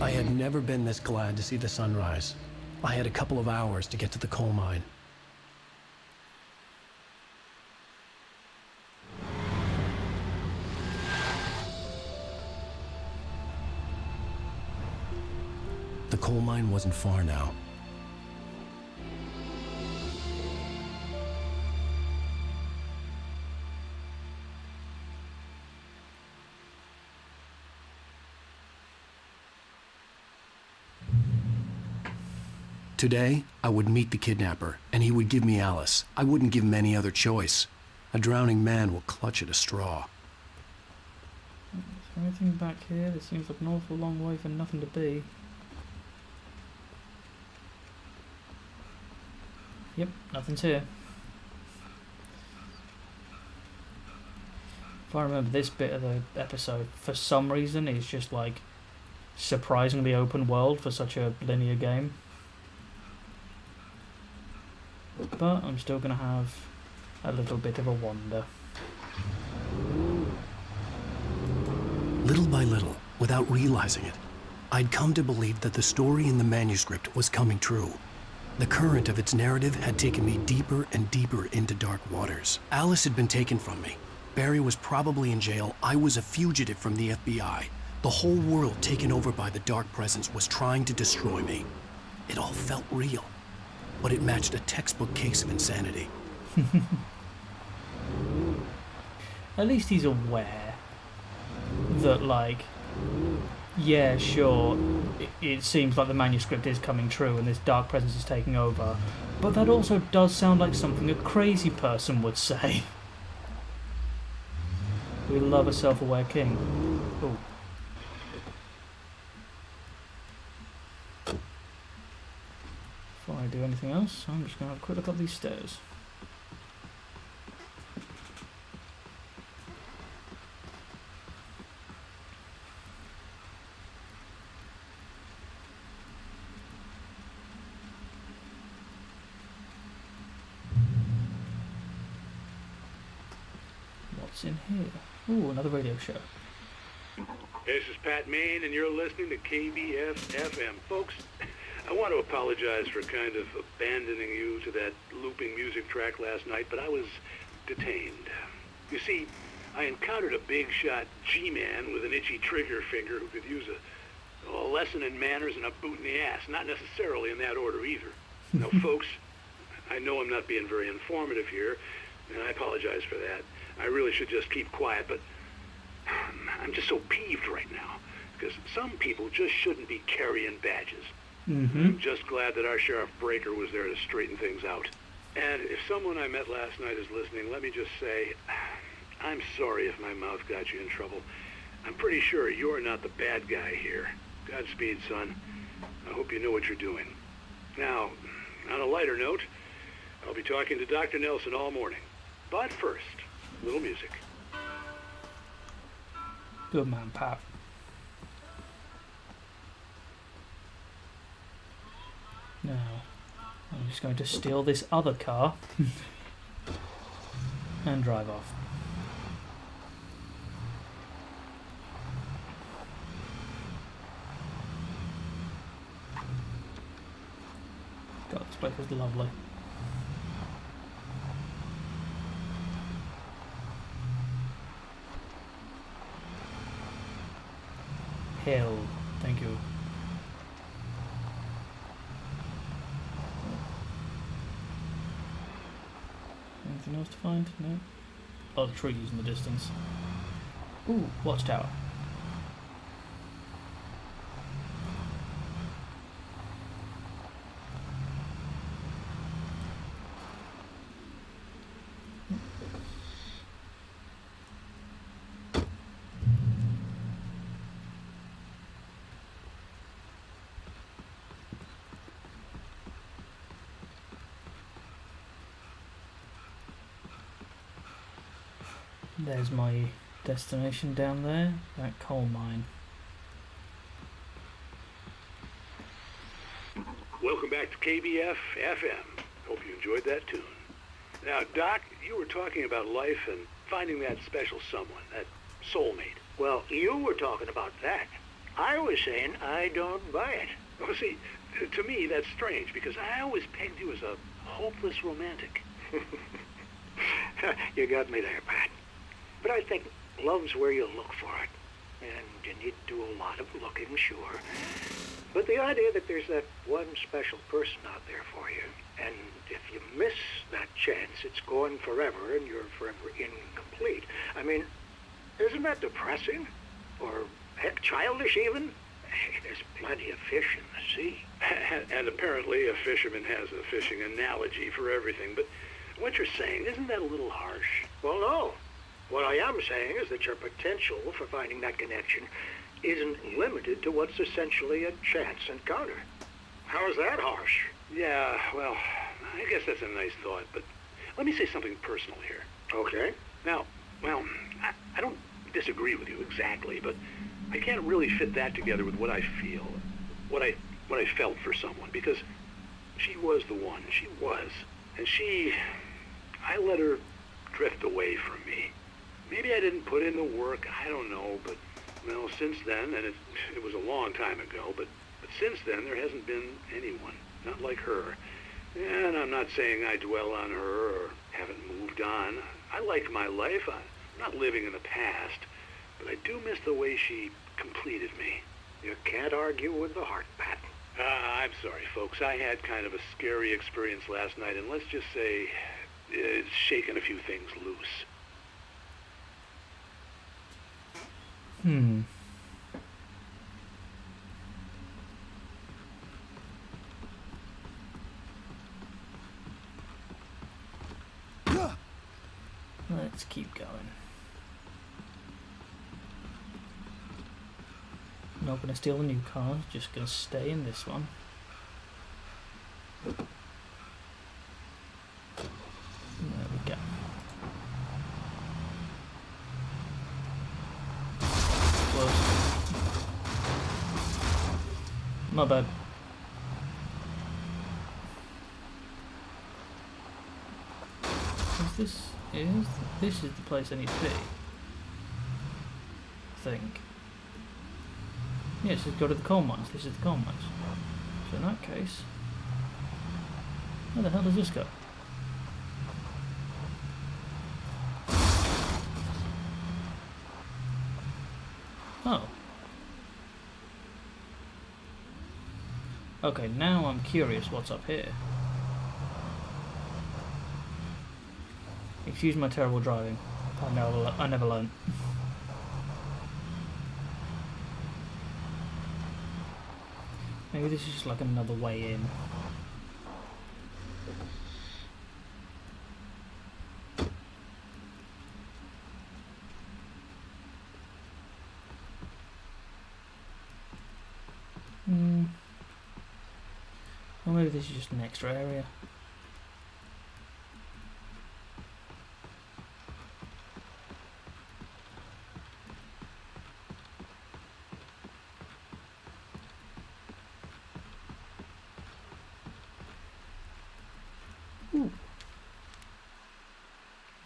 I had never been this glad to see the sunrise. I had a couple of hours to get to the coal mine. coal mine wasn't far now. Today, I would meet the kidnapper, and he would give me Alice. I wouldn't give him any other choice. A drowning man will clutch at a straw. Is there anything back here? This seems like an awful long way for nothing to be. Yep, nothing's here. If I remember this bit of the episode, for some reason it's just like surprisingly open world for such a linear game. But I'm still going to have a little bit of a wander. Little by little, without realizing it, I'd come to believe that the story in the manuscript was coming true. The current of its narrative had taken me deeper and deeper into dark waters. Alice had been taken from me. Barry was probably in jail. I was a fugitive from the FBI. The whole world taken over by the dark presence was trying to destroy me. It all felt real, but it matched a textbook case of insanity. At least he's aware that, like, yeah, sure, it seems like the manuscript is coming true and this dark presence is taking over, but that also does sound like something a crazy person would say. We love a self-aware king. Ooh. Before I do anything else, I'm just going to have a quick look up these stairs. What's in here? Ooh, another radio show. This is Pat Main, and you're listening to KBF-FM. Folks, I want to apologize for kind of abandoning you to that looping music track last night, but I was detained. You see, I encountered a big-shot G-man with an itchy trigger finger who could use a lesson in manners and a boot in the ass. Not necessarily in that order, either. Now, folks, I know I'm not being very informative here, and I apologize for that. I really should just keep quiet, but I'm just so peeved right now, because some people just shouldn't be carrying badges. I'm just glad that our Sheriff Breaker was there to straighten things out. And if someone I met last night is listening, let me just say, I'm sorry if my mouth got you in trouble. I'm pretty sure you're not the bad guy here. Godspeed, son. I hope you know what you're doing. Now, on a lighter note, I'll be talking to Dr. Nelson all morning. But first, a little music. Good man, Pat. Now, I'm just going to steal this other car and drive off. God, this place is lovely. Hill, thank you. Anything else to find? No? A lot of trees in the distance. Ooh, watchtower. There's my destination down there, that coal mine. Welcome back to KBF-FM. Hope you enjoyed that tune. Now, Doc, you were talking about life and finding that special someone, that soulmate. Well, you were talking about that. I was saying I don't buy it. Well, see, to me that's strange, because I always pegged you as a hopeless romantic. You got me there, Pat. But I think love's where you look for it. And you need to do a lot of looking, sure. But the idea that there's that one special person out there for you, and if you miss that chance, it's gone forever and you're forever incomplete. I mean, isn't that depressing? Or, heck, childish even? There's plenty of fish in the sea. And apparently a fisherman has a fishing analogy for everything, but what you're saying, isn't that a little harsh? Well, no. What I am saying is that your potential for finding that connection isn't limited to what's essentially a chance encounter. How is that harsh? Yeah, well, I guess that's a nice thought, but let me say something personal here. Okay. Now, well, I don't disagree with you exactly, but I can't really fit that together with what I feel, what I felt for someone, because she was the one. She was. And I let her drift away from me. Maybe I didn't put in the work, I don't know, but, well, since then, and it was a long time ago, but since then there hasn't been anyone, not like her. And I'm not saying I dwell on her or haven't moved on. I like my life. I'm not living in the past, but I do miss the way she completed me. You can't argue with the heart, Pat. I'm sorry, folks. I had kind of a scary experience last night, and let's just say it's shaken a few things loose. Let's keep going. Not going to steal the new car, just going to stay in this one. There we go. Close. My bad. This is the place I need to be. I think. Yes, let's go to the coal mines. This is the coal mines. So in that case, where the hell does this go? Oh. Okay, now I'm curious what's up here. Excuse my terrible driving. I never learned. Maybe this is just like another way in. Or maybe this is just an extra area.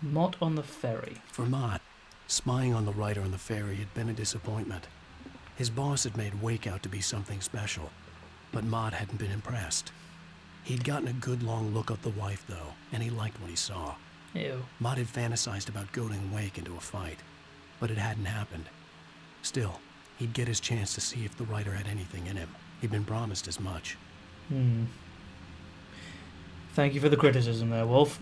Mott on the ferry. For Mott, spying on the writer on the ferry had been a disappointment. His boss had made Wake out to be something special, but Mott hadn't been impressed. He'd gotten a good long look at the wife, though, and he liked what he saw. Ew. Mott had fantasized about goading Wake into a fight, but it hadn't happened. Still, he'd get his chance to see if the writer had anything in him. He'd been promised as much. Thank you for the criticism there, Wolf.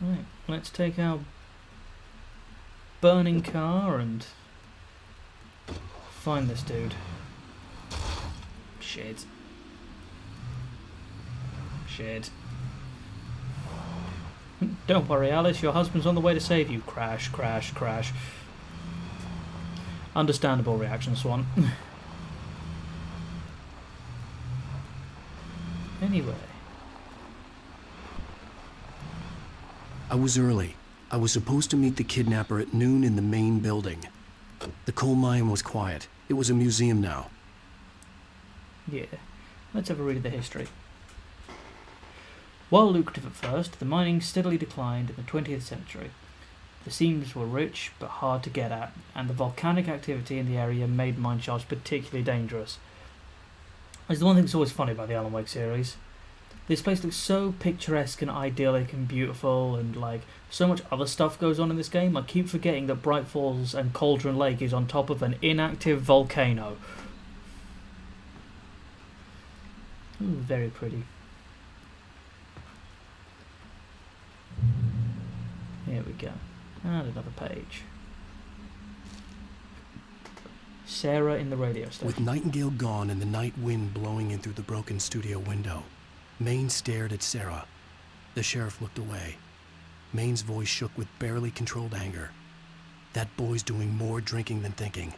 Right, let's take our burning car and find this dude. Shit. Shit. Don't worry, Alice, your husband's on the way to save you. Crash, crash, crash. Understandable reaction, Swan. Anyway. I was early. I was supposed to meet the kidnapper at noon in the main building. The coal mine was quiet. It was a museum now. Yeah, let's have a read of the history. While lucrative at first, the mining steadily declined in the 20th century. The seams were rich but hard to get at, and the volcanic activity in the area made mine shafts particularly dangerous. It's the one thing that's always funny about the Alan Wake series. This place looks so picturesque and idyllic and beautiful, and like so much other stuff goes on in this game. I keep forgetting that Bright Falls and Cauldron Lake is on top of an inactive volcano. Ooh, very pretty. Here we go. And another page. Sarah in the radio station. With Nightingale gone and the night wind blowing in through the broken studio window, Maine stared at Sarah. The sheriff looked away. Maine's voice shook with barely controlled anger. That boy's doing more drinking than thinking.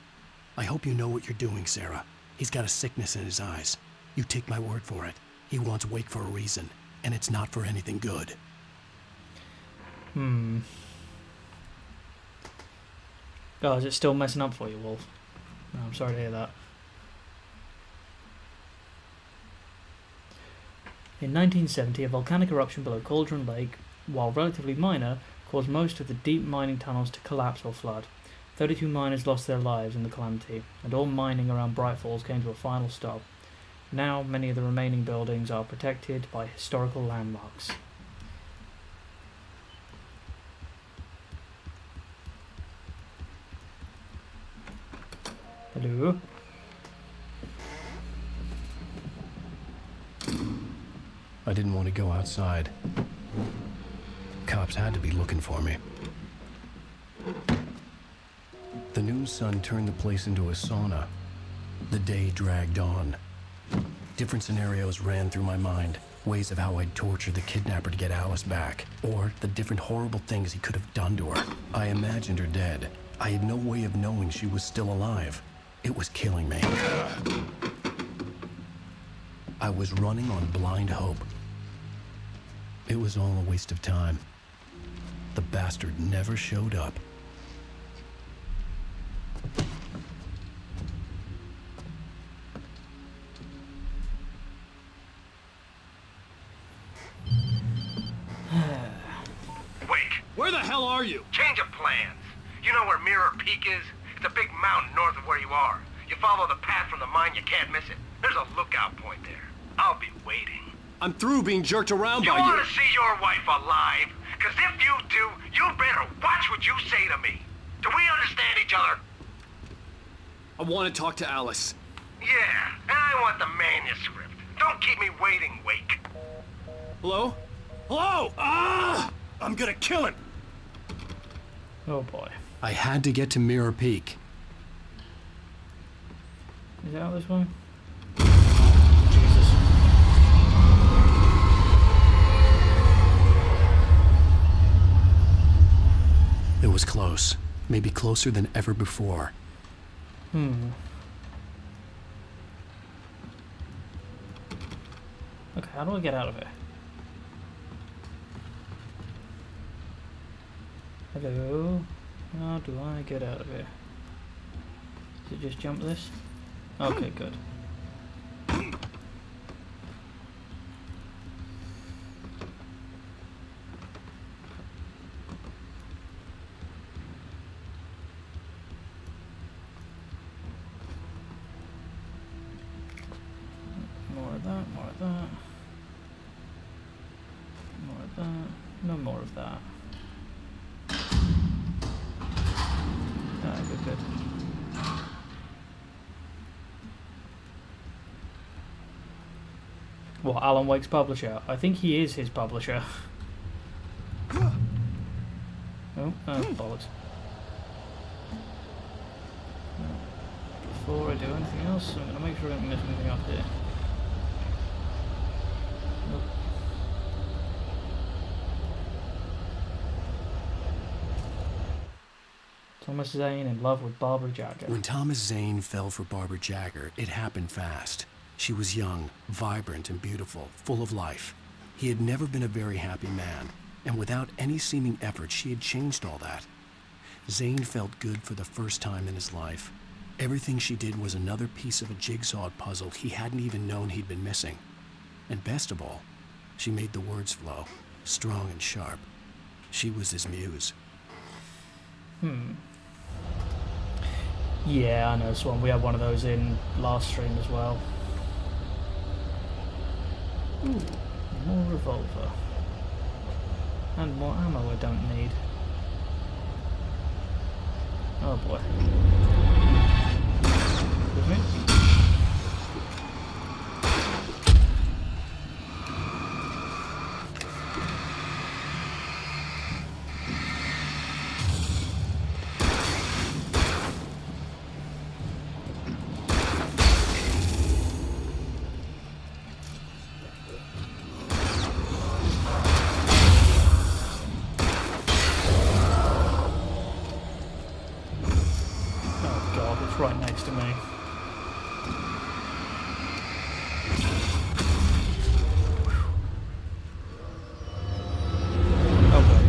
I hope you know what you're doing, Sarah. He's got a sickness in his eyes. You take my word for it. He wants Wake for a reason, and it's not for anything good. Oh, is it still messing up for you, Wolf? No, I'm sorry to hear that. In 1970, a volcanic eruption below Cauldron Lake, while relatively minor, caused most of the deep mining tunnels to collapse or flood. 32 miners lost their lives in the calamity, and all mining around Bright Falls came to a final stop. Now, many of the remaining buildings are protected by historical landmarks. Hello? I didn't want to go outside. Cops had to be looking for me. The noon sun turned the place into a sauna. The day dragged on. Different scenarios ran through my mind. Ways of how I'd torture the kidnapper to get Alice back. Or the different horrible things he could have done to her. I imagined her dead. I had no way of knowing she was still alive. It was killing me. I was running on blind hope. It was all a waste of time. The bastard never showed up. Wake! Where the hell are you? Change of plans. You know where Mirror Peak is? It's a big mountain north of where you are. You follow the path from the mine, you can't miss it. There's a lookout point there. I'll be waiting. I'm through being jerked around by You you. want to see your wife alive? Because if you do, you better watch what you say to me. Do we understand each other? I want to talk to Alice. Yeah, and I want the manuscript. Don't keep me waiting, Wake. Hello? Hello! Ah! I'm gonna kill him! Oh boy. I had to get to Mirror Peak. Is it out this way? Jesus. It was close. Maybe closer than ever before. Okay, how do I get out of here? Hello? How do I get out of here? Does it just jump this? Okay, good. More of that, more of that. More of that. No more of that. Good, good. What, Alan Wake's publisher? I think he is his publisher. Oh, bollocks. Before I do anything else, I'm going to make sure I don't miss anything up here. Nope. Thomas Zane in love with Barbara Jagger. When Thomas Zane fell for Barbara Jagger, it happened fast. She was young, vibrant, and beautiful, full of life. He had never been a very happy man, and without any seeming effort, she had changed all that. Zane felt good for the first time in his life. Everything she did was another piece of a jigsaw puzzle he hadn't even known he'd been missing. And best of all, she made the words flow, strong and sharp. She was his muse. Yeah, I know, Swan. We had one of those in last stream as well. Ooh, more revolver. And more ammo I don't need. Oh boy. Excuse me. Right next to me. Okay.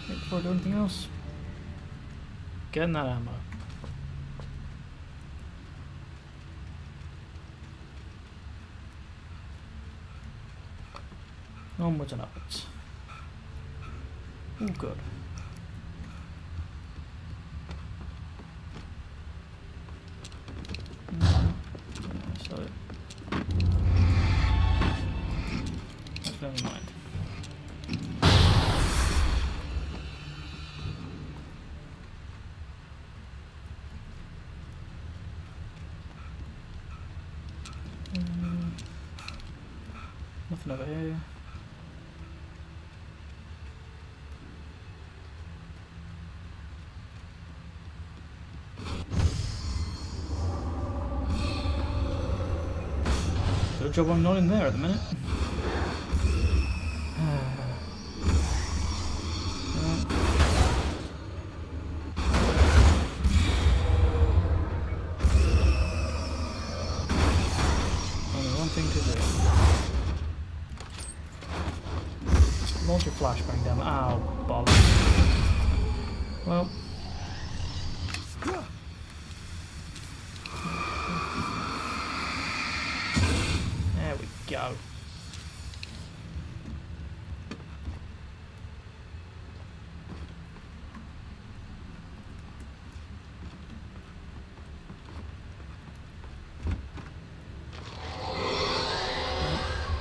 Before I do anything else, getting that ammo. Onwards and upwards. Oh, good. Never mind. Nothing over here. Good job I'm not in there at the minute. Only one thing to do. Launch a flashbang down. Ow, bollocks. Well. There we go.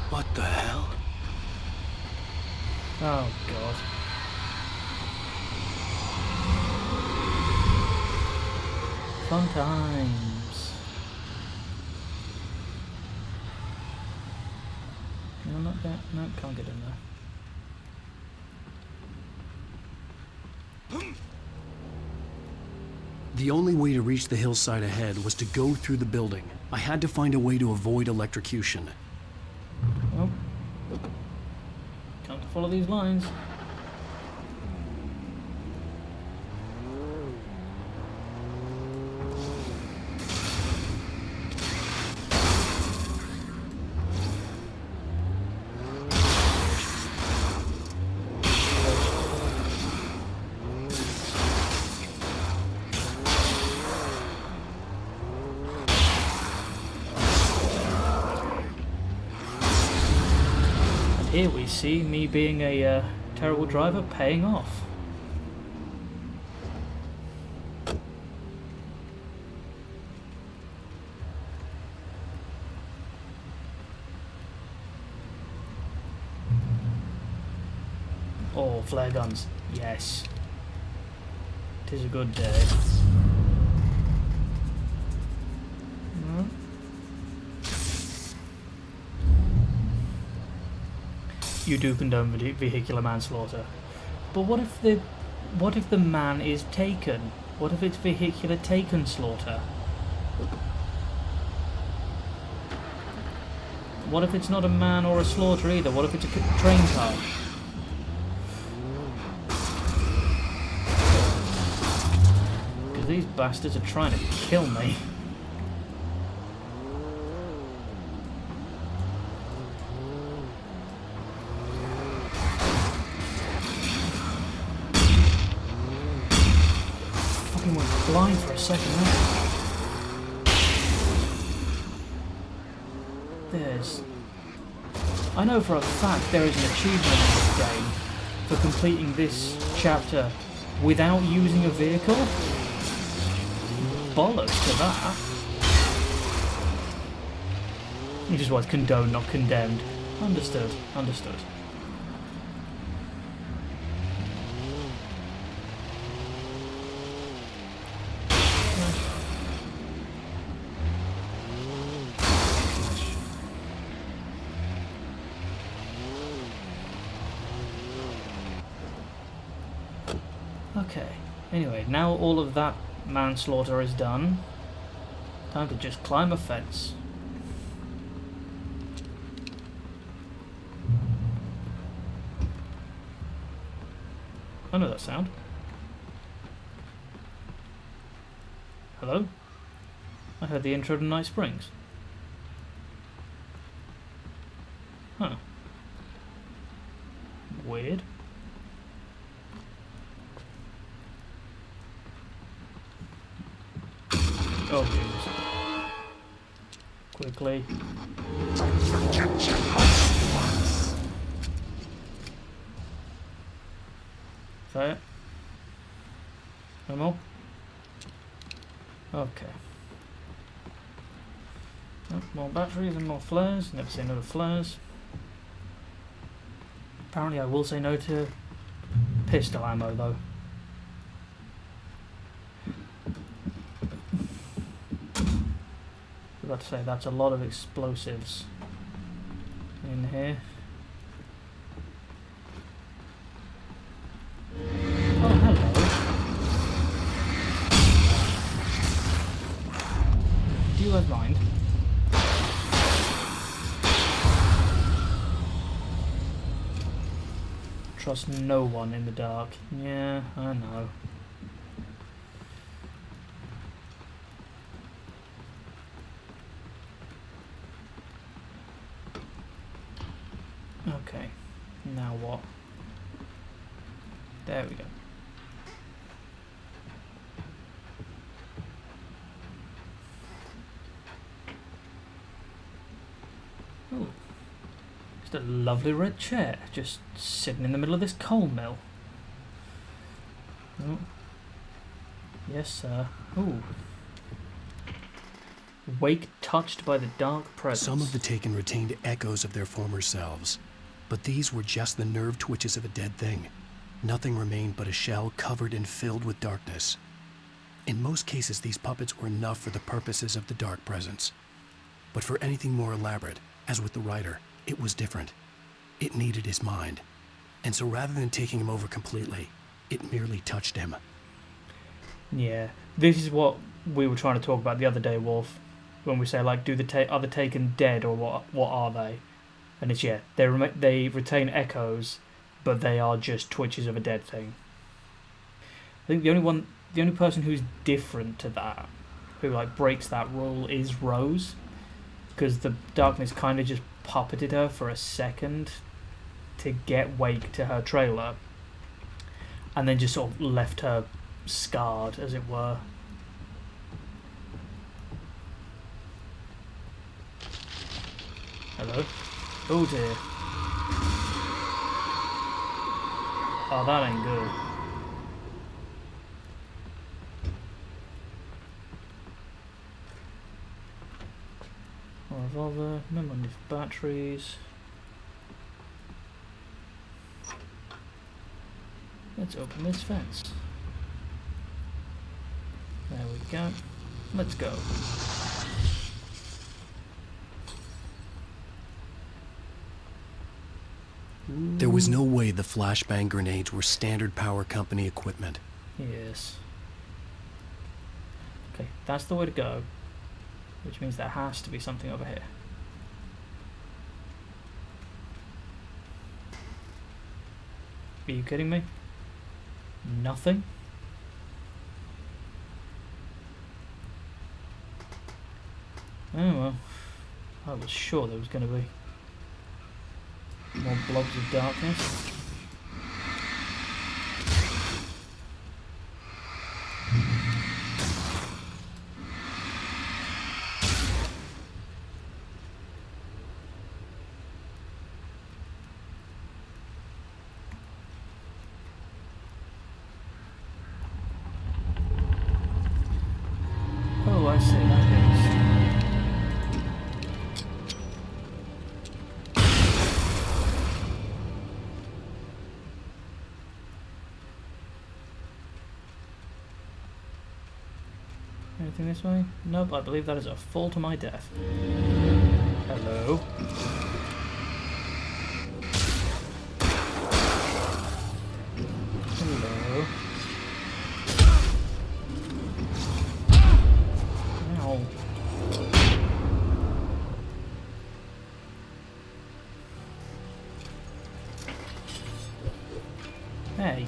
What the hell? Oh, God. Fun times. No, not that. No, can't get in there. The only way to reach the hillside ahead was to go through the building. I had to find a way to avoid electrocution. Well, can't follow these lines. Here we see me being a terrible driver paying off. Oh, flare guns. Yes. 'Tis a good day. You do condone vehicular manslaughter, but what if the man is taken? What if it's vehicular taken slaughter? What if it's not a man or a slaughter either? What if it's a train car? Because these bastards are trying to kill me. Went blind for a second there. I know for a fact there is an achievement in this game for completing this chapter without using a vehicle. Bollocks to that. Which is why it's condoned, not condemned. Understood. Understood. Okay. Anyway, now all of that manslaughter is done. Time to just climb a fence. I know that sound. Hello? I heard the intro to Night Springs. Huh. Weird. Oh, jeez. Quickly. Is that it? No more? Okay. Oh, more batteries and more flares. Never say no to flares. Apparently I will say no to pistol ammo though. I was about to say that's a lot of explosives in here. Oh, hello. Do you guys mind? Trust no one in the dark. Yeah, I know. Okay, now what? There we go. Ooh. Just a lovely red chair, just sitting in the middle of this coal mill. Oh. Yes, sir. Ooh. Wake touched by the dark presence. Some of the taken retained echoes of their former selves, but these were just the nerve twitches of a dead thing. Nothing remained but a shell covered and filled with darkness. In most cases, these puppets were enough for the purposes of the dark presence. But for anything more elaborate, as with the writer, it was different. It needed his mind. And so rather than taking him over completely, it merely touched him. Yeah, this is what we were trying to talk about the other day, Wolf. When we say, like, are the taken dead or what are they? And it's, yeah, they retain echoes, but they are just twitches of a dead thing. I think the only person who's different to that, who like breaks that rule, is Rose, because the darkness kind of just puppeted her for a second to get Wake to her trailer, and then just sort of left her scarred, as it were. Hello? Oh dear. Oh, that ain't good. More revolver, memory batteries. Let's open this fence. There we go. Let's go. There was no way the flashbang grenades were standard power company equipment. Yes. Okay, that's the way to go. Which means there has to be something over here. Are you kidding me? Nothing? Oh well. I was sure there was going to be more blobs of darkness. Oh, I see, that is. Anything this way? Nope, I believe that is a fall to my death. Hello. Hello. Ow. Hey.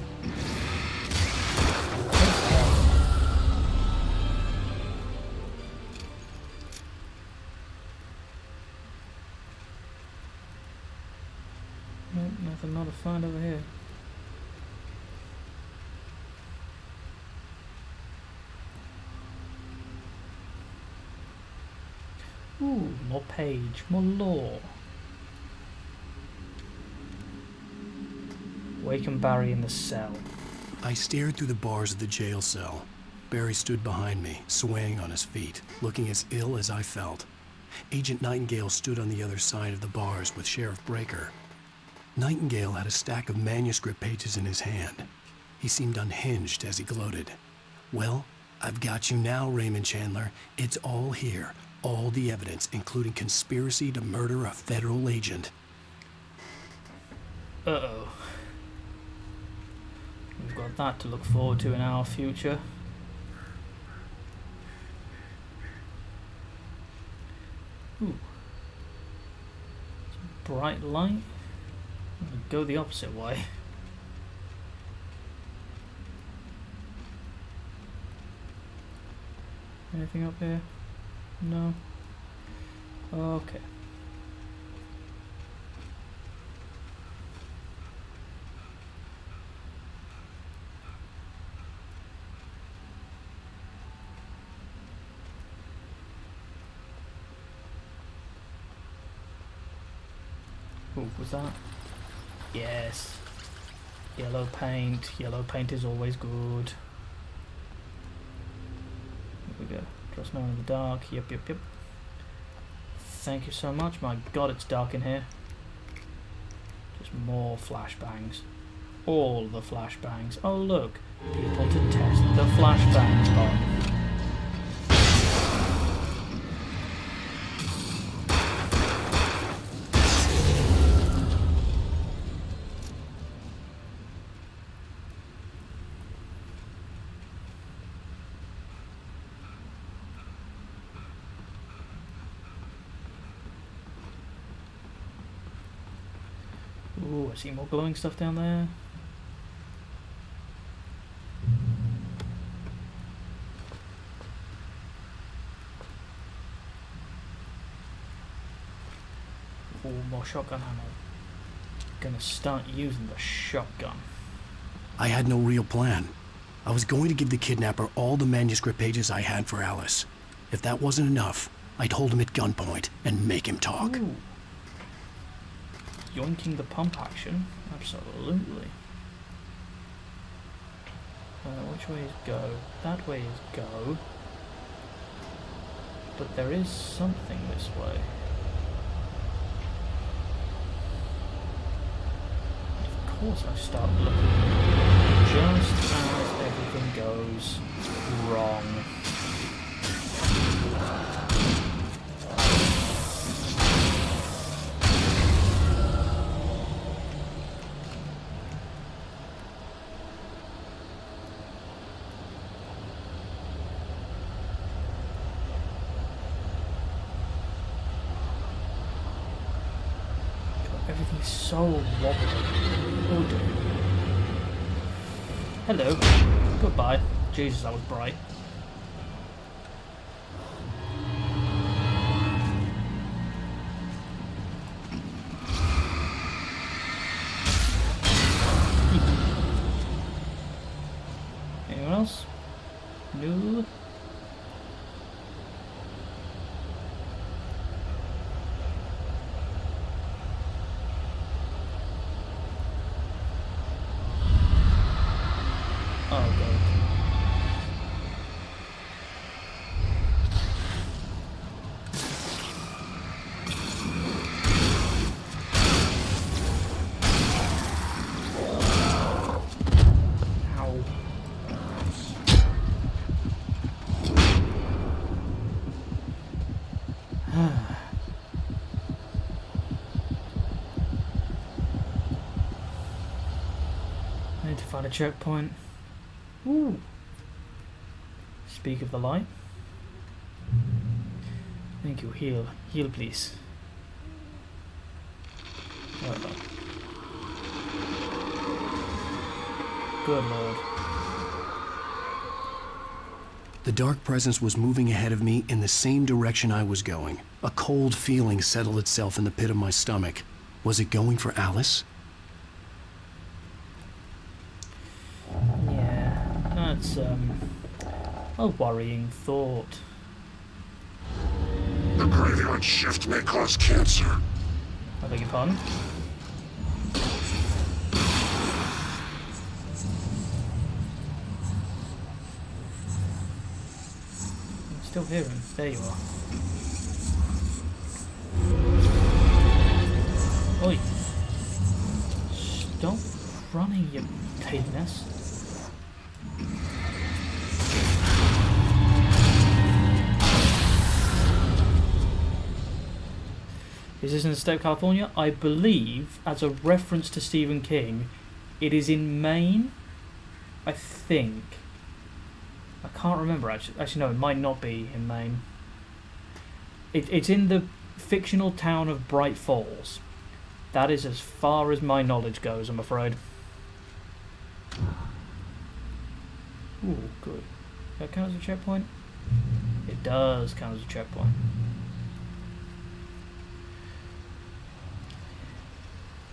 Nope, nothing not to find over here. Ooh, more page, more lore. Waken Barry in the cell. I stared through the bars of the jail cell. Barry stood behind me, swaying on his feet, looking as ill as I felt. Agent Nightingale stood on the other side of the bars with Sheriff Breaker. Nightingale had a stack of manuscript pages in his hand. He seemed unhinged as he gloated. Well, I've got you now, Raymond Chandler. It's all here. All the evidence, including conspiracy to murder a federal agent. Uh-oh. We've got that to look forward to in our future. Ooh. Bright light. Go the opposite way. Anything up here? No. Okay. What was that? Yes. Yellow paint. Yellow paint is always good. Here we go. Trust no one in the dark. Yep, yep, yep. Thank you so much. My god, it's dark in here. Just more flashbangs. All the flashbangs. Oh look. People to test the flashbangs on. Ooh, I see more glowing stuff down there. Ooh, more shotgun ammo. Gonna start using the shotgun. I had no real plan. I was going to give the kidnapper all the manuscript pages I had for Alice. If that wasn't enough, I'd hold him at gunpoint and make him talk. Ooh. Yoinking the pump action? Absolutely. Which way is go? That way is go. But there is something this way. Of course I start looking. Just as everything goes wrong. Everything's so wobbly. Oh dear. Hello. Goodbye. Jesus, that was bright. Anyone else? No. Oh god. Find a checkpoint. Ooh. Speak of the light. Thank you. Heal. Heal, please. Oh. Good lord. The dark presence was moving ahead of me in the same direction I was going. A cold feeling settled itself in the pit of my stomach. Was it going for Alice? Yeah, that's a worrying thought. The graveyard shift may cause cancer. I beg your pardon? I still hear him. There you are. Oi! Stop running, you penis. Is this in the state of California? I believe, as a reference to Stephen King, it is in Maine, I think. I can't remember, actually. Actually, no, it might not be in Maine. It's in the fictional town of Bright Falls. That is as far as my knowledge goes, I'm afraid. Ooh, good. Does that count as a checkpoint? It does count as a checkpoint.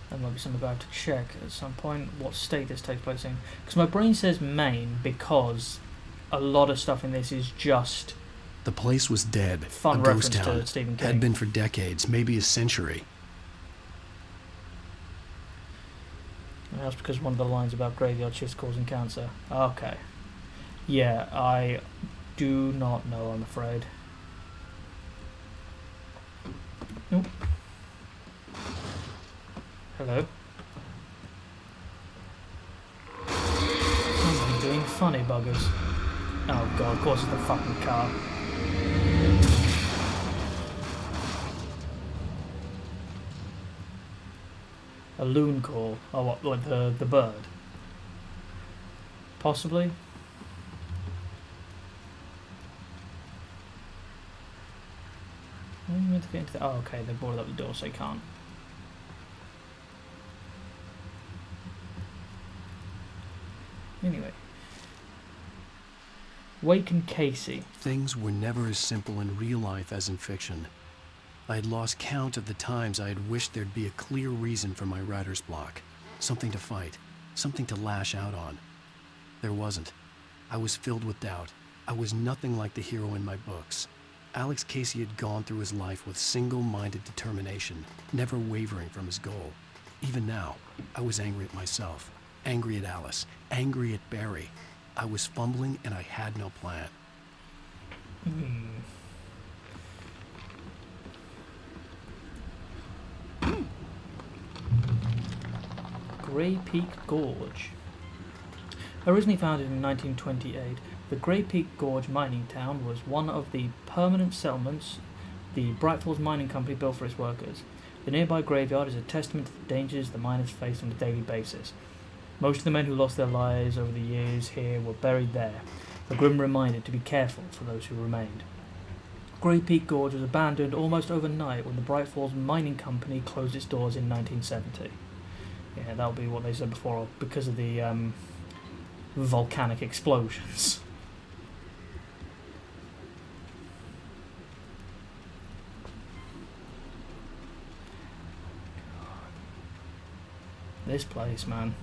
There might be something about to check at some point what state this takes place in. Because my brain says Maine because a lot of stuff in this is just... The place was dead. Fun a reference ghost town. to Stephen King. Had been for decades, maybe a century. And that's because one of the lines about graveyard shifts causing cancer. Okay. Yeah, I do not know, I'm afraid. Nope. Hello? Somebody doing funny buggers. Oh god, of course it's the fucking car. A loon call. Oh, what, like the bird? Possibly? How are you meant to get into the... Oh, okay, they boarded up the door, so you can't. Anyway. Wake and Casey. Things were never as simple in real life as in fiction. I had lost count of the times I had wished there'd be a clear reason for my writer's block. Something to fight. Something to lash out on. There wasn't. I was filled with doubt. I was nothing like the hero in my books. Alex Casey had gone through his life with single-minded determination, never wavering from his goal. Even now, I was angry at myself, angry at Alice, angry at Barry. I was fumbling and I had no plan. Grey Peak Gorge. Originally founded in 1928, the Grey Peak Gorge mining town was one of the permanent settlements the Bright Falls Mining Company built for its workers. The nearby graveyard is a testament to the dangers the miners face on a daily basis. Most of the men who lost their lives over the years here were buried there, a grim reminder to be careful for those who remained. Grey Peak Gorge was abandoned almost overnight when the Bright Falls Mining Company closed its doors in 1970. Yeah, that'll be what they said before, because of the volcanic explosions. This place, man.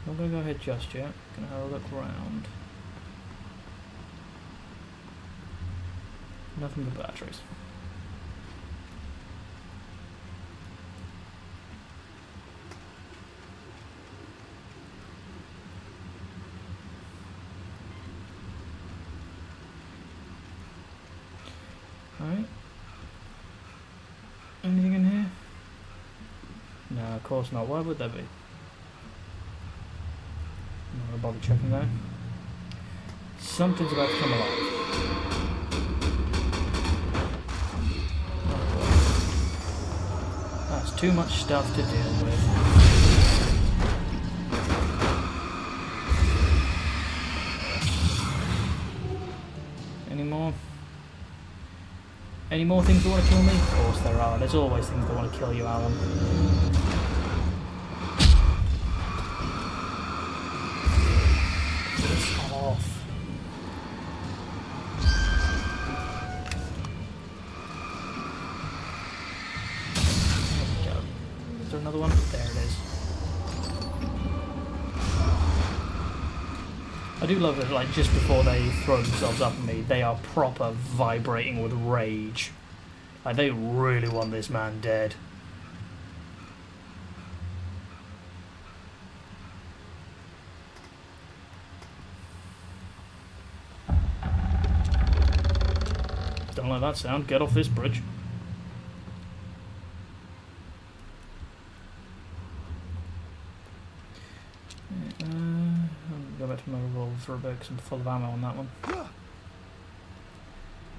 I'm not going to go ahead just yet. Going to have a look around. Nothing but batteries. Alright. Anything in here? No, of course not. Why would there be? I'm not going to bother checking that. Something's about to come alive. too much stuff to deal with. Any more? Any more things that want to kill me? Of course there are. There's always things that want to kill you, Alan. Piss off. Is there another one? There it is. I do love it, like, just before they throw themselves up at me, they are proper vibrating with rage. Like, they really want this man dead. Don't like that sound. Get off this bridge. I'll go back to my revolver for a bit because I'm full of ammo on that one.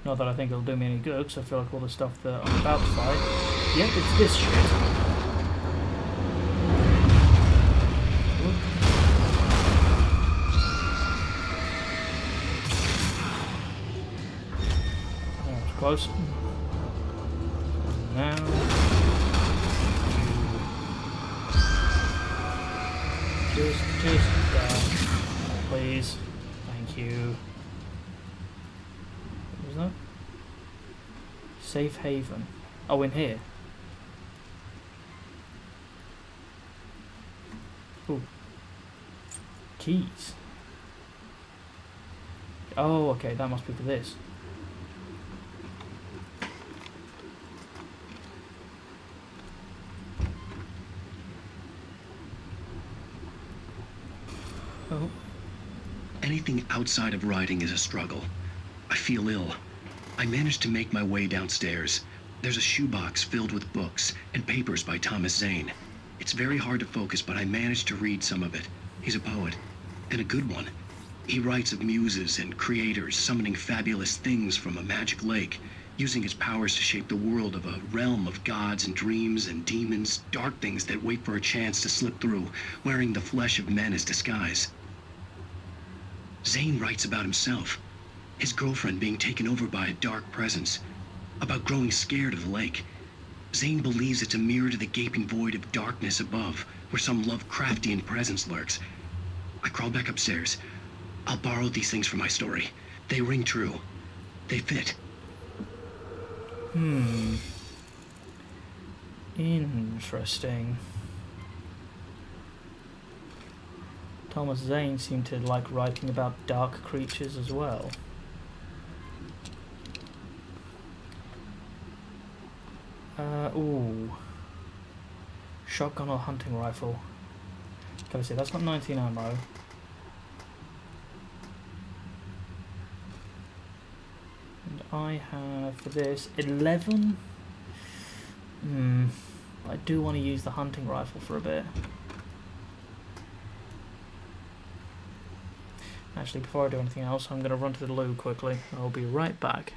Not that I think it'll do me any good, because I feel like all the stuff that I'm about to fight... Yep, it's this shit. That was close. Now... Just please. Thank you. What was that? Safe haven. Oh, in here. Ooh. Keys. Oh, okay, that must be for this. Oh. Anything outside of riding is a struggle. I feel ill. I managed to make my way downstairs. There's a shoebox filled with books and papers by Thomas Zane. It's very hard to focus, but I managed to read some of it. He's a poet, and a good one. He writes of muses and creators summoning fabulous things from a magic lake, using his powers to shape the world of a realm of gods and dreams and demons, dark things that wait for a chance to slip through, wearing the flesh of men as disguise. Zane writes about himself, his girlfriend being taken over by a dark presence, about growing scared of the lake. Zane believes it's a mirror to the gaping void of darkness above, where some Lovecraftian presence lurks. I crawl back upstairs. I'll borrow these things for my story. They ring true. They fit. Interesting. Thomas Zane seemed to like writing about dark creatures as well. Ooh. Shotgun or hunting rifle? Can I see? That's got 19 ammo. And I have, for this, 11? I do want to use the hunting rifle for a bit. Actually, before I do anything else, I'm going to run to the loo quickly. I'll be right back.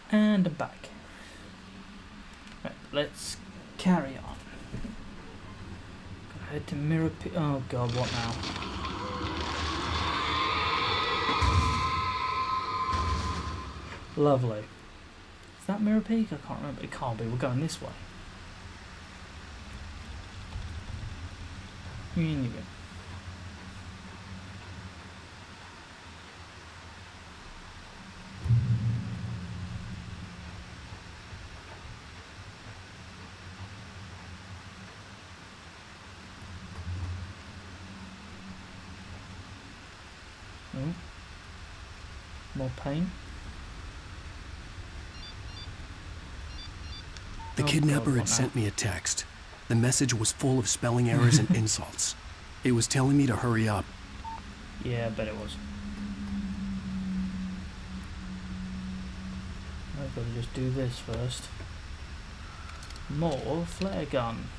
And back. Right, let's carry on. Gotta head to Mirror Peak. Oh god, what now? Lovely. Is that Mirror Peak? I can't remember. It can't be. We're going this way. In you go. Oh. More pain. The kidnapper had sent me a text. The message was full of spelling errors and insults. It was telling me to hurry up. Yeah, I bet it was. I've got to just do this first. More flare gun.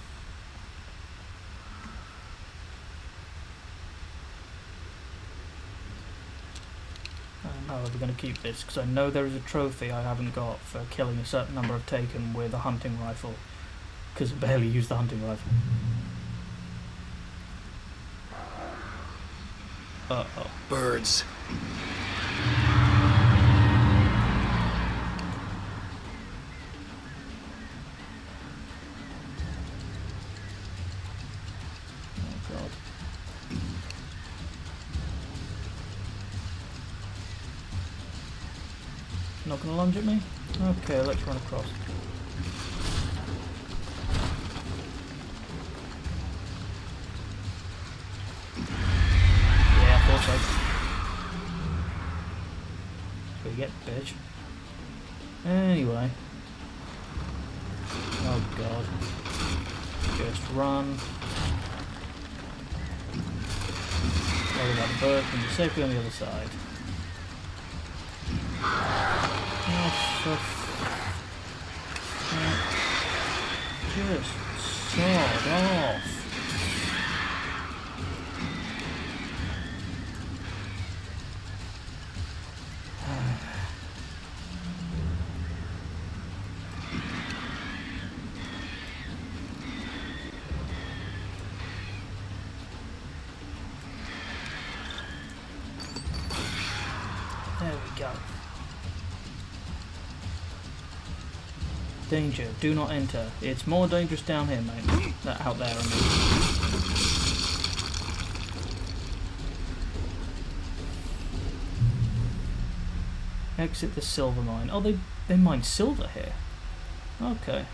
How are we going to keep this? Because I know there is a trophy I haven't got for killing a certain number of taken with a hunting rifle. Because I barely use the hunting rifle. Uh-oh. Birds. Oh god. Not gonna lunge at me? Okay, let's run across. Yeah, I thought so. That's what you get, bitch. Anyway. Oh god. Just run. Worry about the bird, and you're safely on the other side. Oh, just sod off. There we go. Danger, do not enter. It's more dangerous down here, mate. Out there, I mean. Exit the silver mine. Oh, they mine silver here. Okay.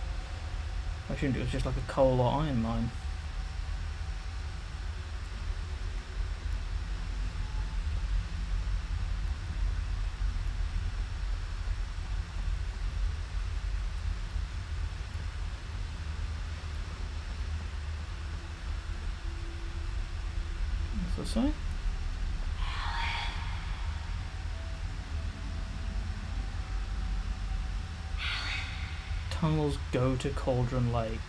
I assumed it was just like a coal or iron mine. What's that say? Tunnels go to Cauldron Lake.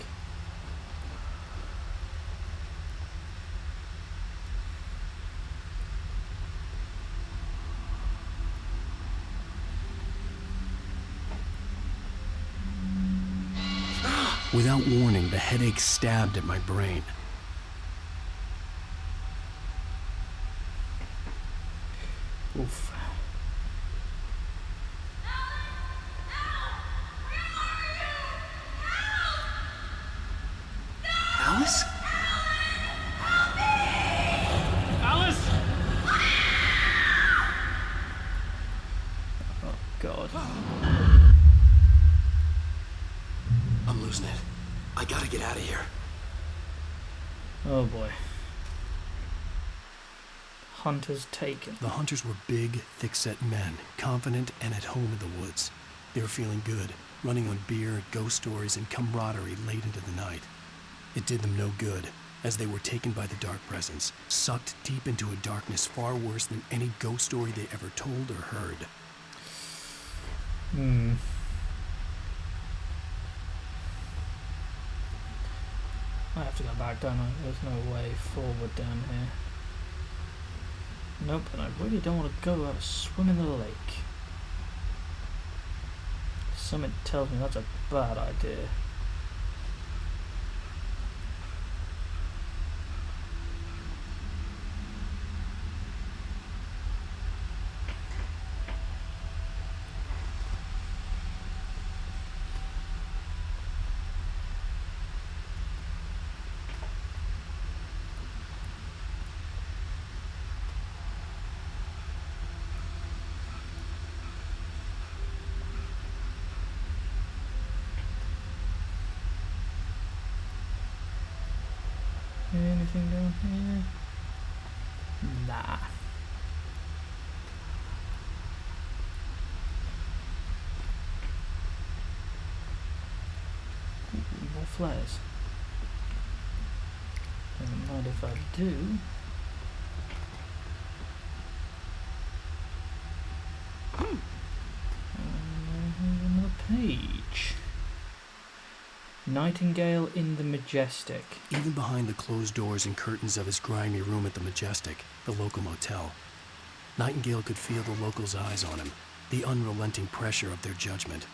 Without warning, the headache stabbed at my brain. Oof. Alice? Alice! Oh, God. I'm losing it. I gotta get out of here. Oh, boy. Hunters taken. The hunters were big, thick-set men, confident and at home in the woods. They were feeling good, running on beer, ghost stories, and camaraderie late into the night. It did them no good, as they were taken by the dark presence, sucked deep into a darkness far worse than any ghost story they ever told or heard. I have to go back, don't I? There's no way forward down here. Nope, and I really don't want to go have a swim in the lake. Something tells me that's a bad idea. Anything down here? Nah. Ooh, more flares. Don't mind if I do. Here's another page. Nightingale in the Majestic. Even behind the closed doors and curtains of his grimy room at the Majestic, the local motel, Nightingale could feel the locals' eyes on him, the unrelenting pressure of their judgment.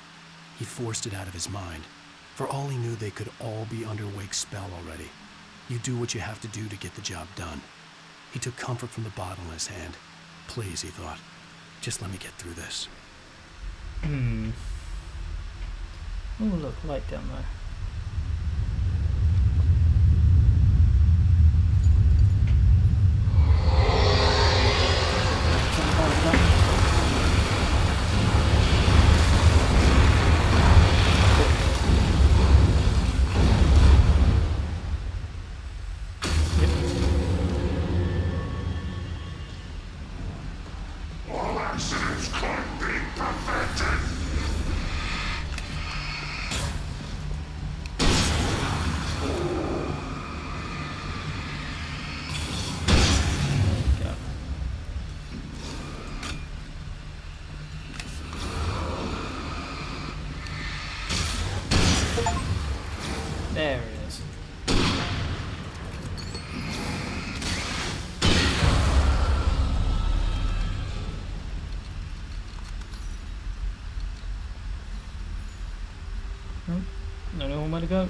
He forced it out of his mind. For all he knew, they could all be under Wake's spell already. You do what you have to do to get the job done. He took comfort from the bottle in his hand. Please, he thought, just let me get through this. Oh look, light down there. All accidents can't be prevented. There it is. Nope. No nowhere to go.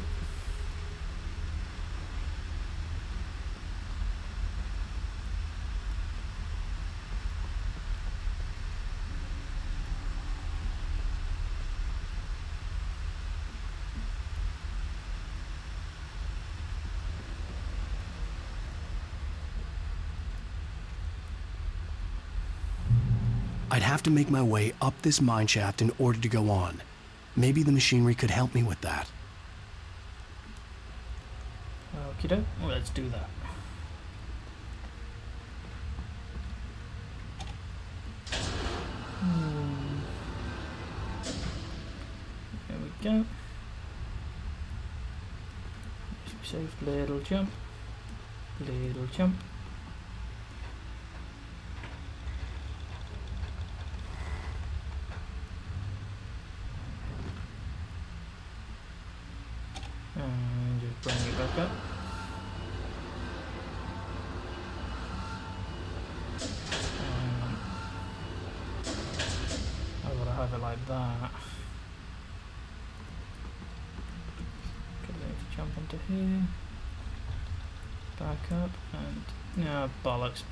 I'd have to make my way up this mine shaft in order to go on. Maybe the machinery could help me with that. Okie doke. Well, let's do that. There we go. Just be safe. Little jump. Little jump. And just bring it back up. I've got to have it like that. Gonna need to jump onto here. Back up and no bollocks.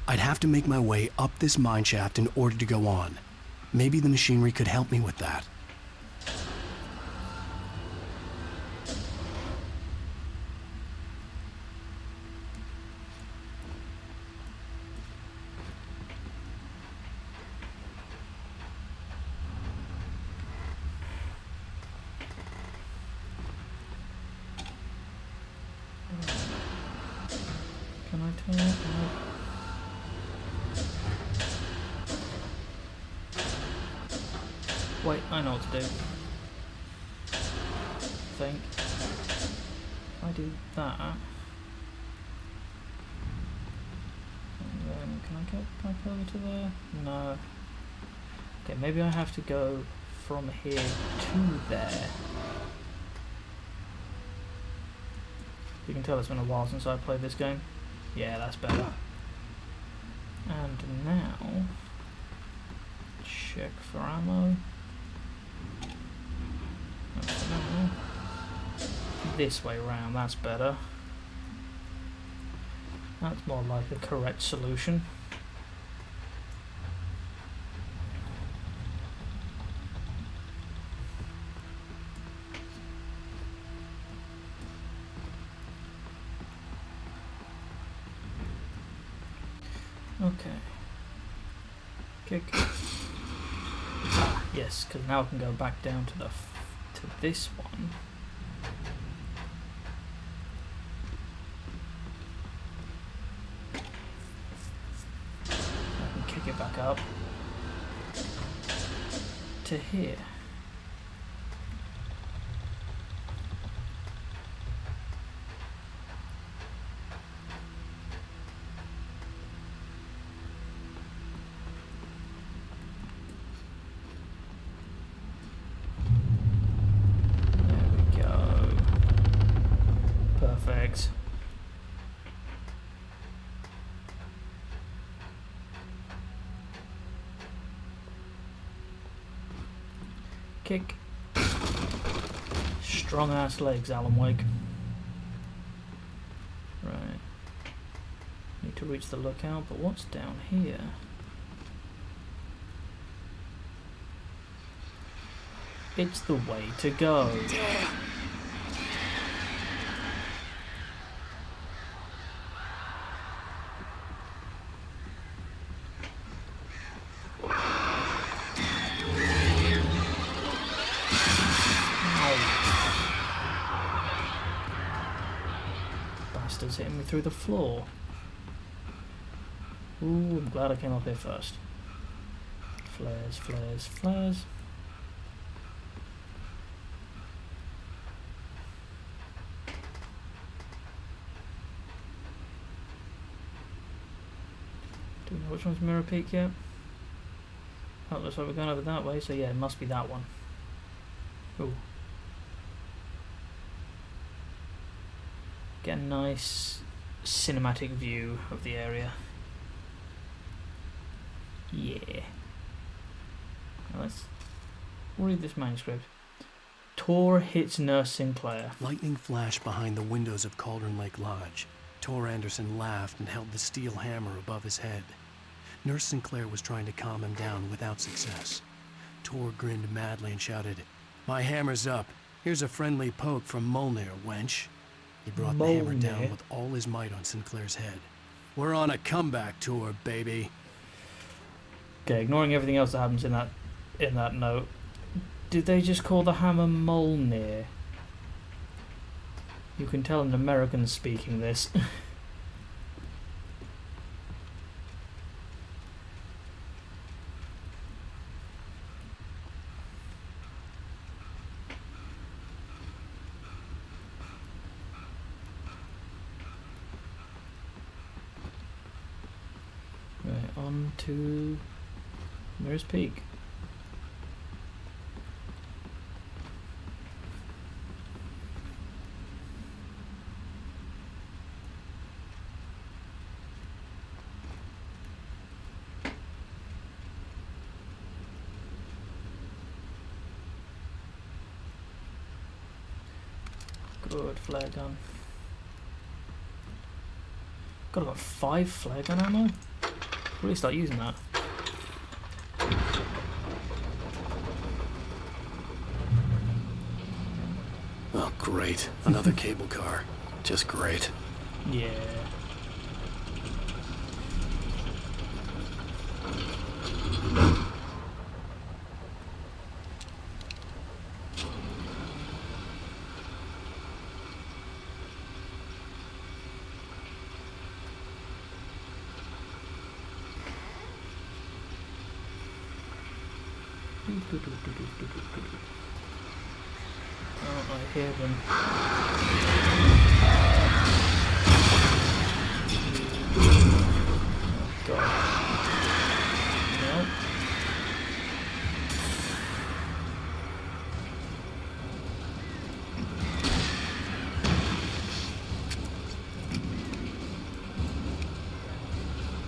I'd have to make my way up this mine shaft in order to go on. Maybe the machinery could help me with that. Can I turn it? No. Wait, I know what to do. I think. If I do that, and then can I get back over to there? No. Okay, maybe I have to go from here to there. You can tell it's been a while since I played this game. Yeah, that's better. And now, check for ammo. No. This way round, that's better. That's more like the correct solution. Okay. Kick. Ah, yes, because now I can go back down to this one. I can kick it back up to here. Perfect. Kick. Strong ass legs, Alan Wake. Right. Need to reach the lookout, but what's down here? It's the way to go. Bastards hitting me through the floor. Ooh, I'm glad I came up here first. Flares, flares, flares. Do we know which one's Mirror Peak yet? Oh, looks like we're going over that way, so yeah, it must be that one. Ooh. Get a nice cinematic view of the area. Yeah. Now let's read this manuscript. Tor hits Nurse Sinclair. Lightning flashed behind the windows of Cauldron Lake Lodge. Tor Anderson laughed and held the steel hammer above his head. Nurse Sinclair was trying to calm him down without success. Tor grinned madly and shouted, "My hammer's up. Here's a friendly poke from Molnir, wench." He brought the hammer down with all his might on Sinclair's head. "We're on a comeback tour, baby." Okay, ignoring everything else that happens in that note, did they just call the hammer Molnir? You can tell an American's speaking this. Right, on to Mirror's Peak. Good flare gun. Got about 5 flare gun ammo. Really start using that. Oh, great. Another cable car. Just great. Yeah. Oh, I hear them. Oh, God. No.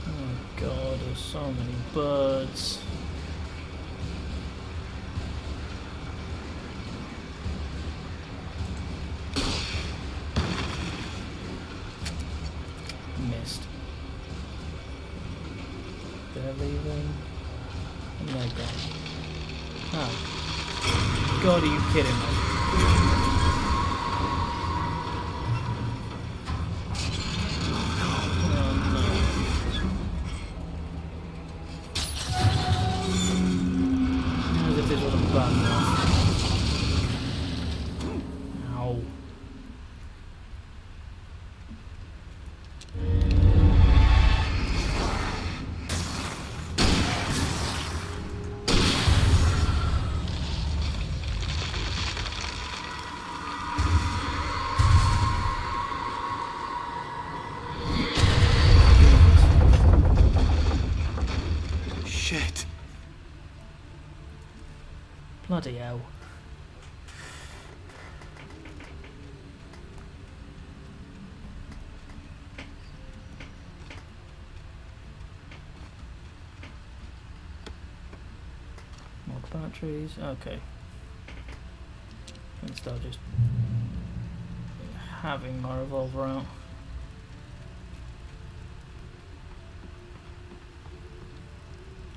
Oh, God. So many birds. Missed. They're leaving. And they're gone. Oh. God, are you kidding me? As if this wasn't bad enough. Ow. Shit. Bloody hell. More batteries, okay. And start just having my revolver out.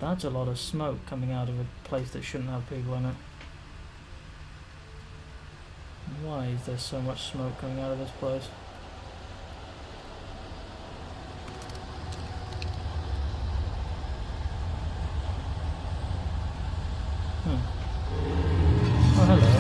That's a lot of smoke coming out of a place that shouldn't have people in it. Why is there so much smoke coming out of this place? Oh, hello.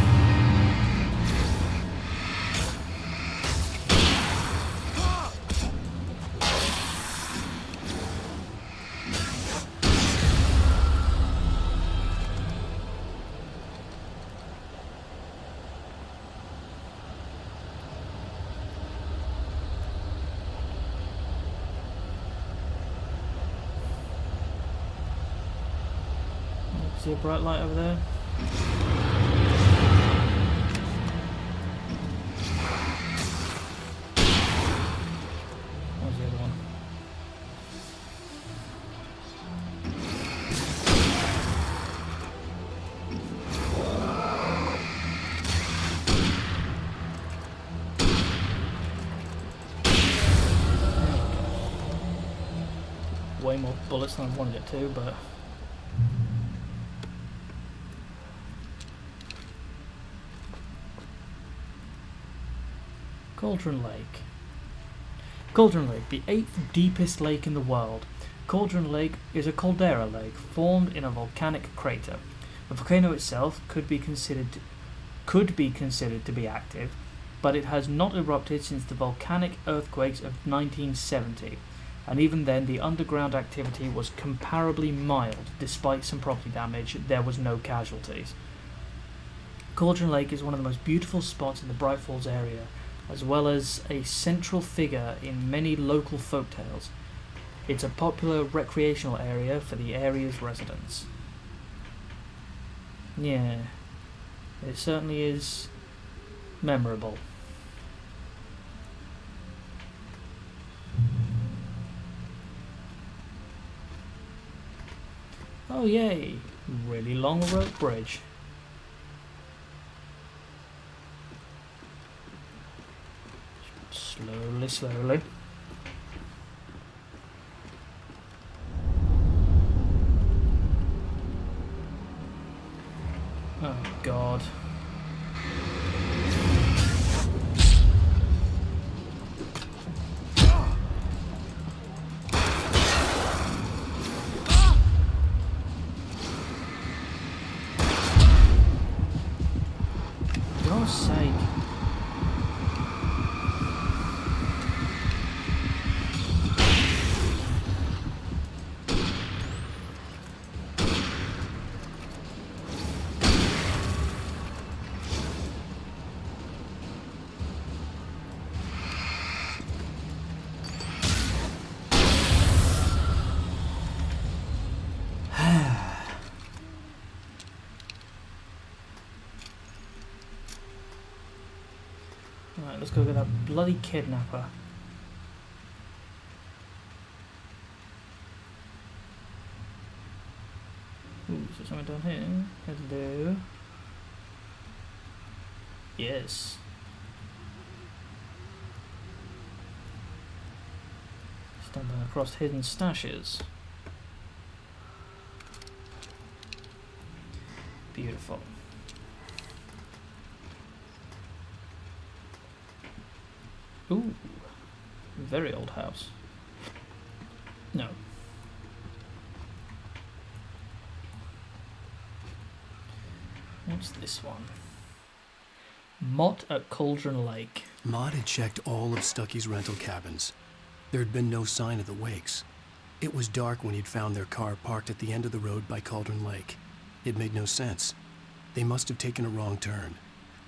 See a bright light over there? Where's the other one? Way more bullets than I wanted it to, but Cauldron Lake. Cauldron Lake, the 8th deepest lake in the world. Cauldron Lake is a caldera lake formed in a volcanic crater. The volcano itself could be considered to be active, but it has not erupted since the volcanic earthquakes of 1970, and even then the underground activity was comparably mild. Despite some property damage, there was no casualties. Cauldron Lake is one of the most beautiful spots in the Bright Falls area, as well as a central figure in many local folktales. It's a popular recreational area for the area's residents. Yeah, it certainly is memorable. Oh yay, really long rope bridge. Slowly, slowly. Oh God. For God's sake. Right, let's go get that bloody kidnapper. Ooh, is there something down here? Hello. Yes. Stumbling across hidden stashes. Beautiful. Ooh. Very old house. No. What's this one? Mott at Cauldron Lake. Maud had checked all of Stucky's rental cabins. There had been no sign of the Wakes. It was dark when he'd found their car parked at the end of the road by Cauldron Lake. It made no sense. They must have taken a wrong turn,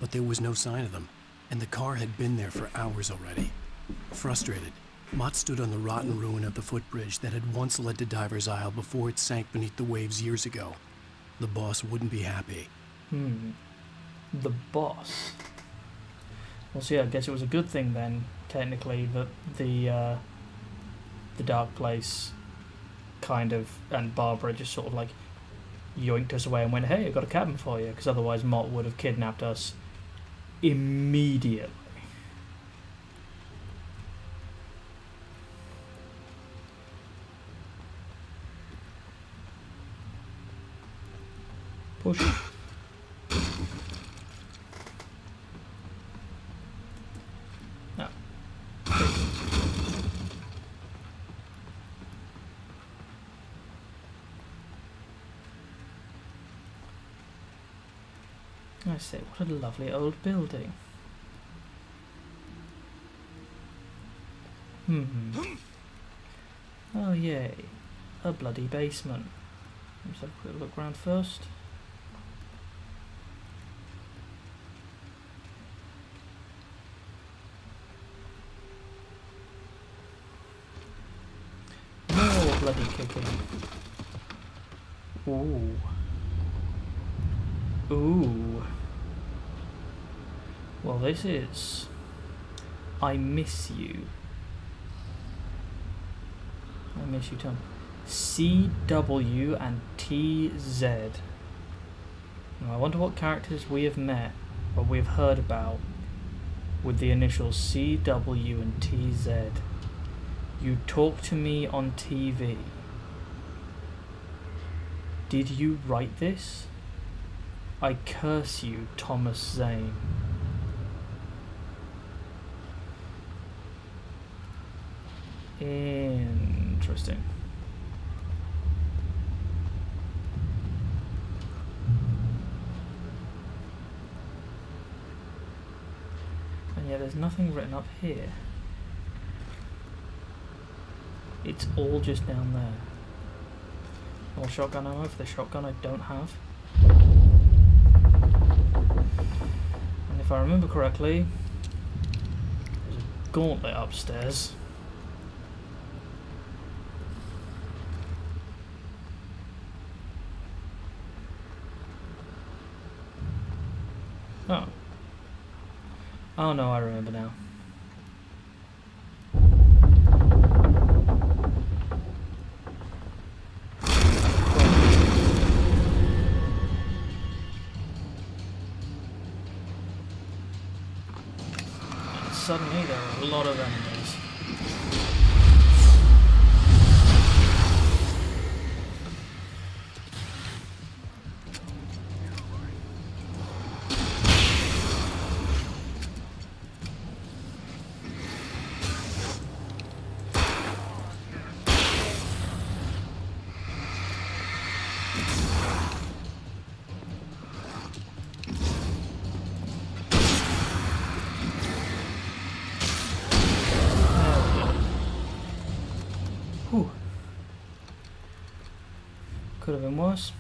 but there was no sign of them, and the car had been there for hours already. Frustrated, Mott stood on the rotten ruin of the footbridge that had once led to Diver's Isle before it sank beneath the waves years ago. The boss wouldn't be happy. The boss. Well, so yeah, I guess it was a good thing then, technically, that the dark place kind of, and Barbara just sort of like yoinked us away and went, hey, I've got a cabin for you, because otherwise Mott would have kidnapped us immediately. Push. No. I say, what a lovely old building. Oh yay, a bloody basement. Let's have a quick look around first. More bloody kicking. Ooh. Ooh. Well, this is... I miss you. I miss you, Tom. CW and TZ. Now, I wonder what characters we have met, or we have heard about, with the initials CW and TZ. You talk to me on TV. Did you write this? I curse you, Thomas Zane. Interesting. And yet there's nothing written up here. It's all just down there. More shotgun ammo for the shotgun I don't have. And if I remember correctly, there's a gauntlet upstairs. Oh. Oh no, I remember now. And suddenly there are a lot of enemies. Whew. Could have been worse.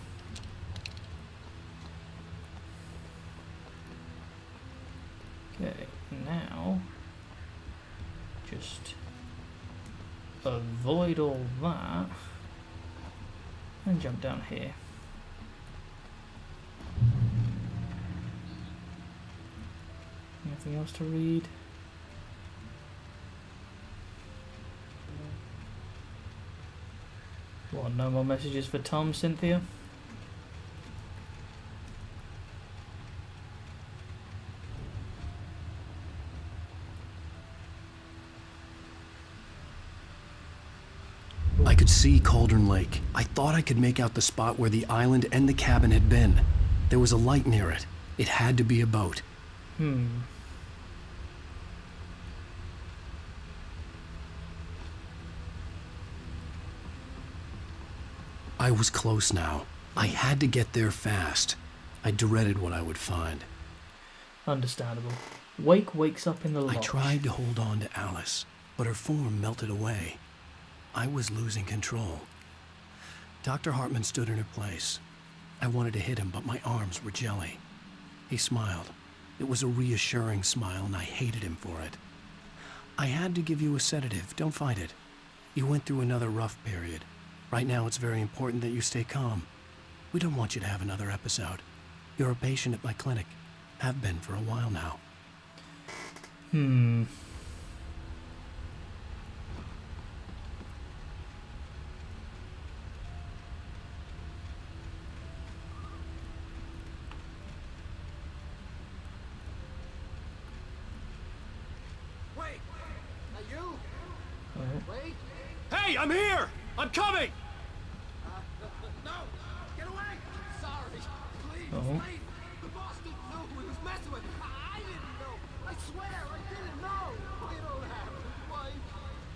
Okay, now just avoid all that and jump down here. Anything else to read? What, no more messages for Tom, Cynthia? could see Cauldron Lake. I thought I could make out the spot where the island and the cabin had been. There was a light near it. It had to be a boat. I was close now. I had to get there fast. I dreaded what I would find. Understandable. Wake wakes up in the lodge. I tried to hold on to Alice, but her form melted away. I was losing control. Dr. Hartman stood in her place. I wanted to hit him, but my arms were jelly. He smiled. It was a reassuring smile, and I hated him for it. I had to give you a sedative. Don't fight it. You went through another rough period. Right now, it's very important that you stay calm. We don't want you to have another episode. You're a patient at my clinic. Have been for a while now. Wait! Are you? Wait! Hey, I'm here! I'm coming! No! Get away! Sorry! Please, Oh. please! The boss didn't know who he was messing with! I didn't know! I swear, I didn't know! We don't have his wife!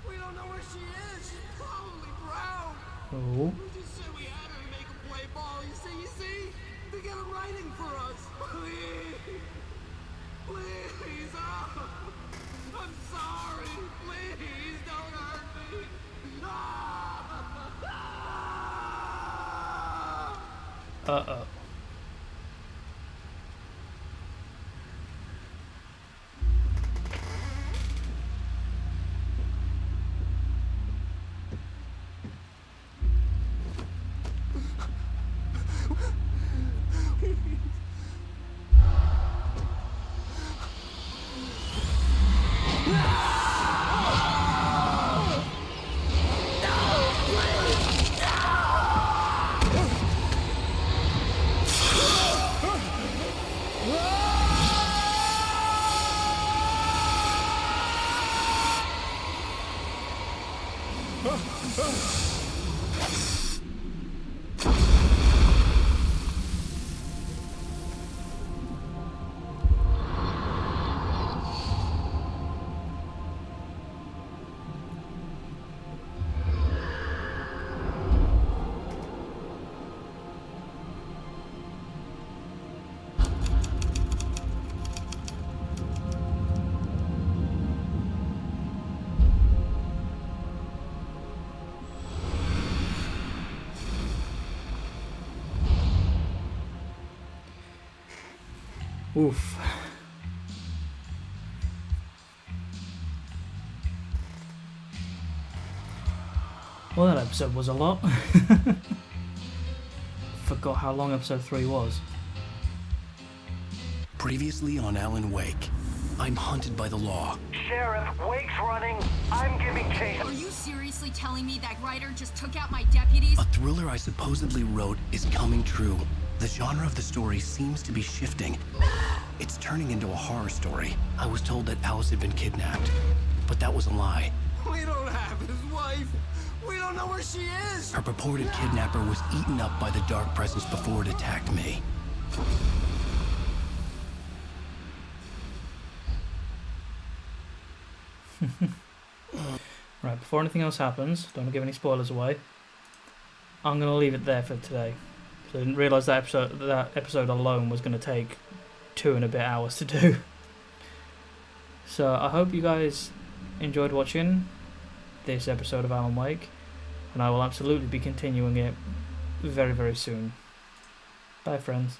We don't know where she is! She's probably drowned! Oh. We just said we had her to make him play ball, you see? They got him writing for us! Please! Please! Oh. I'm sorry! Please, don't hurt me! Uh-oh. Oof. Well, that episode was a lot. Forgot how long episode 3 was. Previously on Alan Wake, I'm hunted by the law. Sheriff, Wake's running. I'm giving chase. Are you seriously telling me that writer just took out my deputies? A thriller I supposedly wrote is coming true. The genre of the story seems to be shifting. It's turning into a horror story. I was told that Alice had been kidnapped, but that was a lie. We don't have his wife. We don't know where she is. Her purported kidnapper was eaten up by the dark presence before it attacked me. Right, before anything else happens, don't want to give any spoilers away, I'm going to leave it there for today. So I didn't realise that episode alone was going to take 2 and a bit hours to do. So I hope you guys enjoyed watching this episode of Alan Wake, and I will absolutely be continuing it very, very soon. Bye, friends.